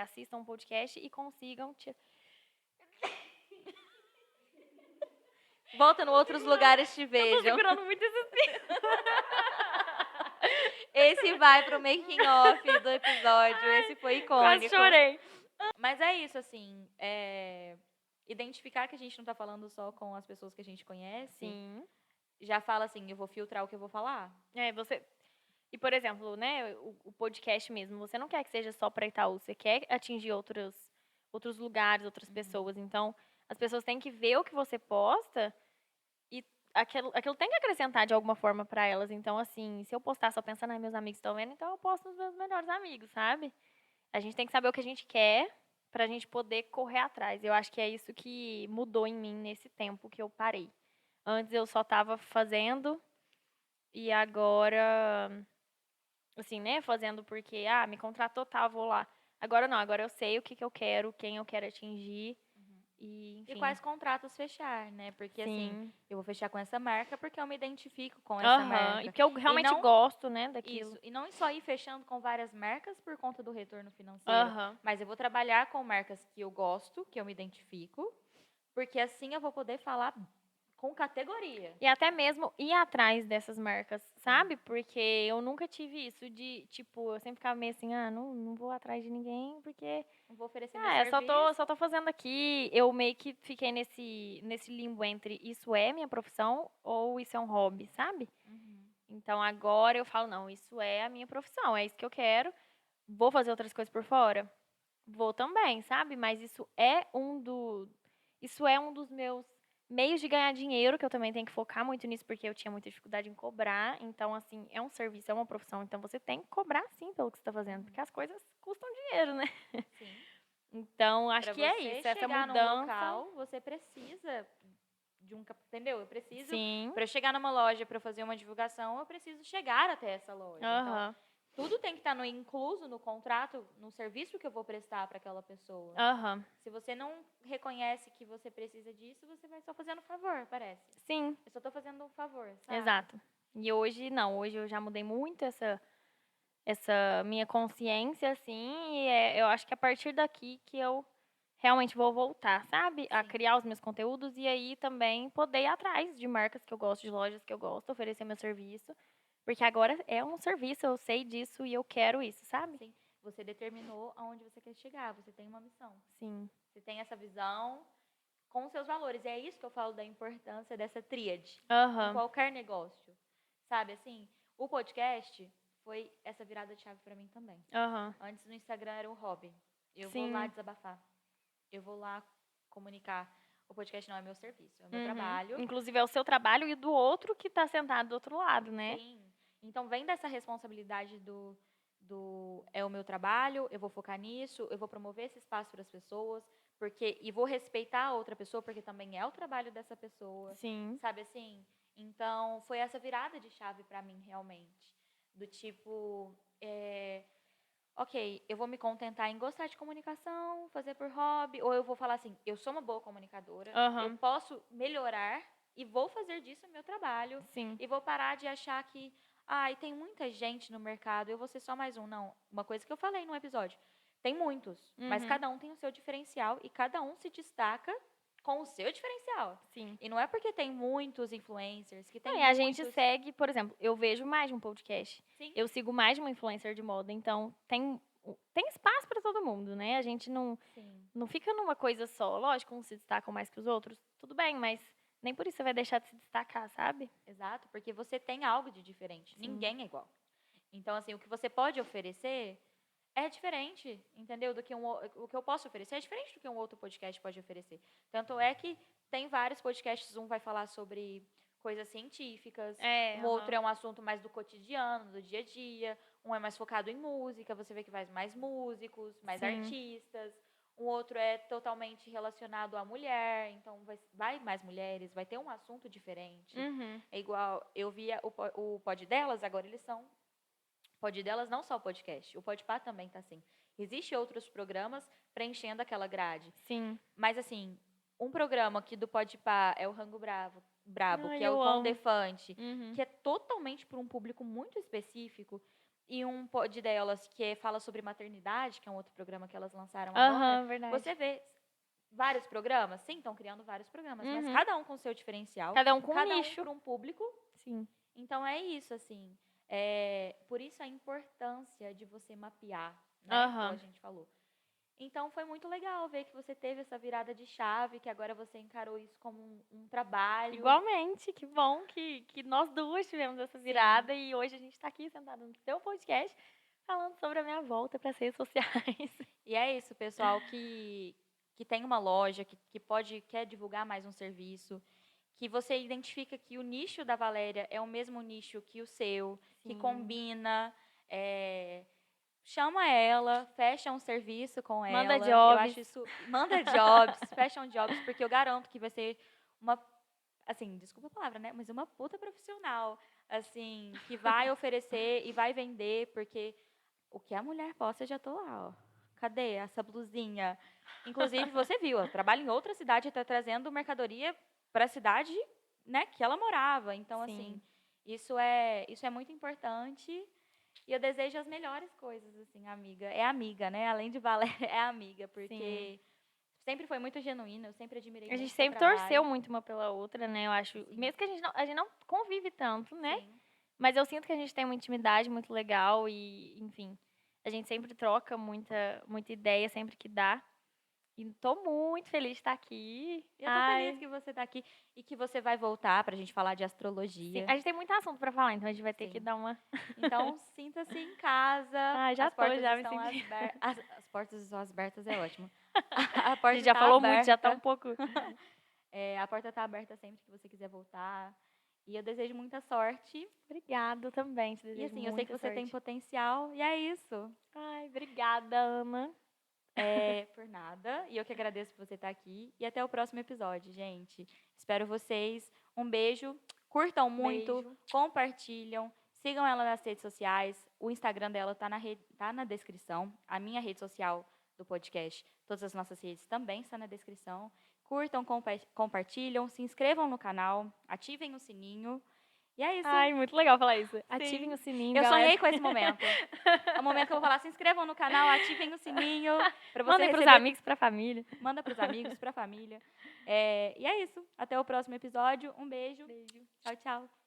assistam o podcast e consigam te. Volta no outros lugares te Eu tô vejam. segurando muito esse. Esse vai pro making off do episódio. Esse foi Quase icônico. chorei. Mas é isso, assim. Identificar que a gente não tá falando só com as pessoas que a gente conhece. Sim. Já fala assim, eu vou filtrar o que eu vou falar. Você. E, por exemplo, né, o podcast mesmo, você não quer que seja só para Itaú, você quer atingir outros lugares, outras Uhum. pessoas. Então, as pessoas têm que ver o que você posta e aquilo tem que acrescentar de alguma forma para elas. Então, assim, se eu postar só pensando, ai, meus amigos estão vendo, então eu posto nos meus melhores amigos, sabe? A gente tem que saber o que a gente quer pra gente poder correr atrás. Eu acho que é isso que mudou em mim nesse tempo que eu parei. Antes eu só estava fazendo e agora, assim, né, fazendo porque, me contratou, tá, vou lá. Agora não, agora eu sei o que que eu quero, quem eu quero atingir e, E enfim, quais contratos fechar, né? Porque assim, sim. eu vou fechar com essa marca porque eu me identifico com essa Aham, e marca. porque eu E realmente não gosto, né, daquilo. isso, e não só ir fechando com várias marcas por conta do retorno financeiro, Aham. mas eu vou trabalhar com marcas que eu gosto, que eu me identifico, porque assim eu vou poder falar com categoria. E até mesmo ir atrás dessas marcas, Sim. sabe? Porque eu nunca tive isso de, tipo, eu sempre ficava meio assim, não vou atrás de ninguém, porque, Não vou oferecer meu eu serviço. só tô fazendo aqui. Eu meio que fiquei nesse limbo entre isso é minha profissão ou isso é um hobby, sabe? Uhum. Então agora eu falo, não, isso é a minha profissão, é isso que eu quero. Vou fazer outras coisas por fora? Vou também, sabe? Mas isso é um dos meus meios de ganhar dinheiro, que eu também tenho que focar muito nisso, porque eu tinha muita dificuldade em cobrar. Então, assim, é um serviço, é uma profissão. Então, você tem que cobrar, sim, pelo que você está fazendo, porque as coisas custam dinheiro, né? Sim. Então, acho Para que é você isso, essa chegar num mudança. local, você precisa de entendeu? Eu preciso Sim, para chegar numa loja para fazer uma divulgação, eu preciso chegar até essa loja. Então, aham, tudo tem que estar incluso no contrato, no serviço que eu vou prestar para aquela pessoa. aham, Se você não reconhece que você precisa disso, você vai só fazendo favor, parece. sim, Eu só tô fazendo um favor, sabe? exato. E hoje, não, hoje eu já mudei muito essa minha consciência, assim, e eu acho que é a partir daqui que eu realmente vou voltar, sabe? A Sim. criar os meus conteúdos e aí também poder ir atrás de marcas que eu gosto, de lojas que eu gosto, oferecer meu serviço. Porque agora é um serviço, eu sei disso e eu quero isso, sabe? Sim. Você determinou aonde você quer chegar, você tem uma missão. Sim. Você tem essa visão com os seus valores. E é isso que eu falo da importância dessa tríade em Aham. qualquer negócio. Sabe assim, o podcast foi essa virada de chave para mim também. Aham. Antes no Instagram era um hobby. Eu vou lá Sim. desabafar. Eu vou lá comunicar. O podcast não é meu serviço, é o meu Uhum. trabalho. Inclusive é o seu trabalho e do outro que tá sentado do outro lado, né? Sim. Então vem dessa responsabilidade do é o meu trabalho, eu vou focar nisso, eu vou promover esse espaço para as pessoas, porque e vou respeitar a outra pessoa, porque também é o trabalho dessa pessoa, Sim. sabe assim? Então foi essa virada de chave para mim realmente, do tipo, ok, eu vou me contentar em gostar de comunicação, fazer por hobby, ou eu vou falar assim, eu sou uma boa comunicadora, eu Aham. posso melhorar e vou fazer disso o meu trabalho Sim. e vou parar de achar que, e tem muita gente no mercado, eu vou ser só mais um. Não, uma coisa que eu falei no episódio, tem muitos, mas Uhum. cada um tem o seu diferencial e cada um se destaca com o seu diferencial. Sim. E não é porque tem muitos influencers, que tem Não, e a gente muitos. segue, por exemplo, eu vejo mais de um podcast. Sim, Eu sigo mais de uma influencer de moda, então tem espaço para todo mundo, né? A gente sim. não fica numa coisa só. Lógico, uns se destacam mais que os outros, tudo bem, mas nem por isso você vai deixar de se destacar, sabe? Exato, porque você tem algo de diferente. Sim. Ninguém é igual. Então, assim, o que você pode oferecer é diferente, entendeu? Do que o que eu posso oferecer é diferente do que um outro podcast pode oferecer. Tanto é que tem vários podcasts, um vai falar sobre coisas científicas, É, um outro aham. é um assunto mais do cotidiano, do dia a dia, um é mais focado em música, você vê que vai mais músicos, mais Sim. artistas, um outro é totalmente relacionado à mulher, então vai mais mulheres, vai ter um assunto diferente. Uhum. É igual, eu via o Pod Delas, agora eles são Pod Delas, não só o podcast, o Podpah também tá assim. Existem outros programas preenchendo aquela grade. Sim. Mas assim, um programa que do Podpah é o Rango Brabo, Ai, que é o eu Com amo. Defante, Uhum. que é totalmente para um público muito específico, e um Pod Delas que fala sobre maternidade, que é um outro programa que elas lançaram agora, Aham, verdade. você vê vários programas, sim, estão criando vários programas, mas Uhum. cada um com seu diferencial, Cada um com um cada um nicho. para um público. Sim. Então é isso, assim. Por isso a importância de você mapear, né? Igual a Aham. gente falou. Então foi muito legal ver que você teve essa virada de chave, que agora você encarou isso como um trabalho. Igualmente, que bom que nós duas tivemos essa Sim. virada e hoje a gente está aqui sentada no seu podcast falando sobre a minha volta para as redes sociais. E é isso, pessoal, que tem uma loja, quer divulgar mais um serviço, que você identifica que o nicho da Valéria é o mesmo nicho que o seu, que Sim. combina. é, chama ela, fecha um serviço com ela. Manda Eu acho jobs. isso. Manda jobs, fecha um jobs, porque eu garanto que vai ser uma. Assim, desculpa a palavra, né? Mas uma puta profissional. Assim, que vai oferecer e vai vender, porque o que a mulher possa, eu já tô lá, ó. Cadê essa blusinha? Inclusive, você viu, ela trabalha em outra cidade e está trazendo mercadoria para a cidade, né, que ela morava. Então, assim, Sim. isso é muito importante. E eu desejo as melhores coisas, assim, amiga. É amiga, né? Além de balé, é amiga, Sim. porque sempre foi muito genuína, eu sempre admirei A gente muito seu sempre torceu trabalho. muito uma pela outra, né? Eu acho, Sim, mesmo que a gente não convive tanto, né? sim. Mas eu sinto que a gente tem uma intimidade muito legal e, enfim, a gente sempre troca muita ideia sempre que dá. E tô muito feliz de estar aqui. Eu tô feliz Ai, que você tá aqui e que você vai voltar pra gente falar de sim. astrologia. A gente tem muito assunto pra falar, então a gente vai ter que Sim. dar uma. Então, sinta-se em casa. Ai, já As tô, portas já me estão senti. abertas. As portas estão abertas, é ótimo. A A porta gente já está falou muito, já tá aberta. um pouco. A porta está aberta sempre que você quiser voltar. E eu desejo muita sorte. Obrigada também, te E desejo assim, eu sei que muita você tem sorte. potencial. E é isso. Ai, obrigada, Ana. Por nada. E eu que agradeço por você estar aqui. E até o próximo episódio, gente. Espero vocês. Um beijo. Curtam muito. Beijo. Compartilham. Sigam ela nas redes sociais. O Instagram dela tá na descrição. A minha rede social do podcast. Todas as nossas redes também estão na descrição. Curtam, compartilham. Se inscrevam no canal. Ativem o sininho. E é isso. Ai, muito legal falar isso. Ativem Sim. o sininho, Eu galera. sonhei com esse momento. É o momento que eu vou falar, se inscrevam no canal, ativem o sininho para você Mandem pros receber. amigos, pra família. Manda para os amigos, para a família. E é isso. Até o próximo episódio. Um beijo. Beijo. Tchau, tchau.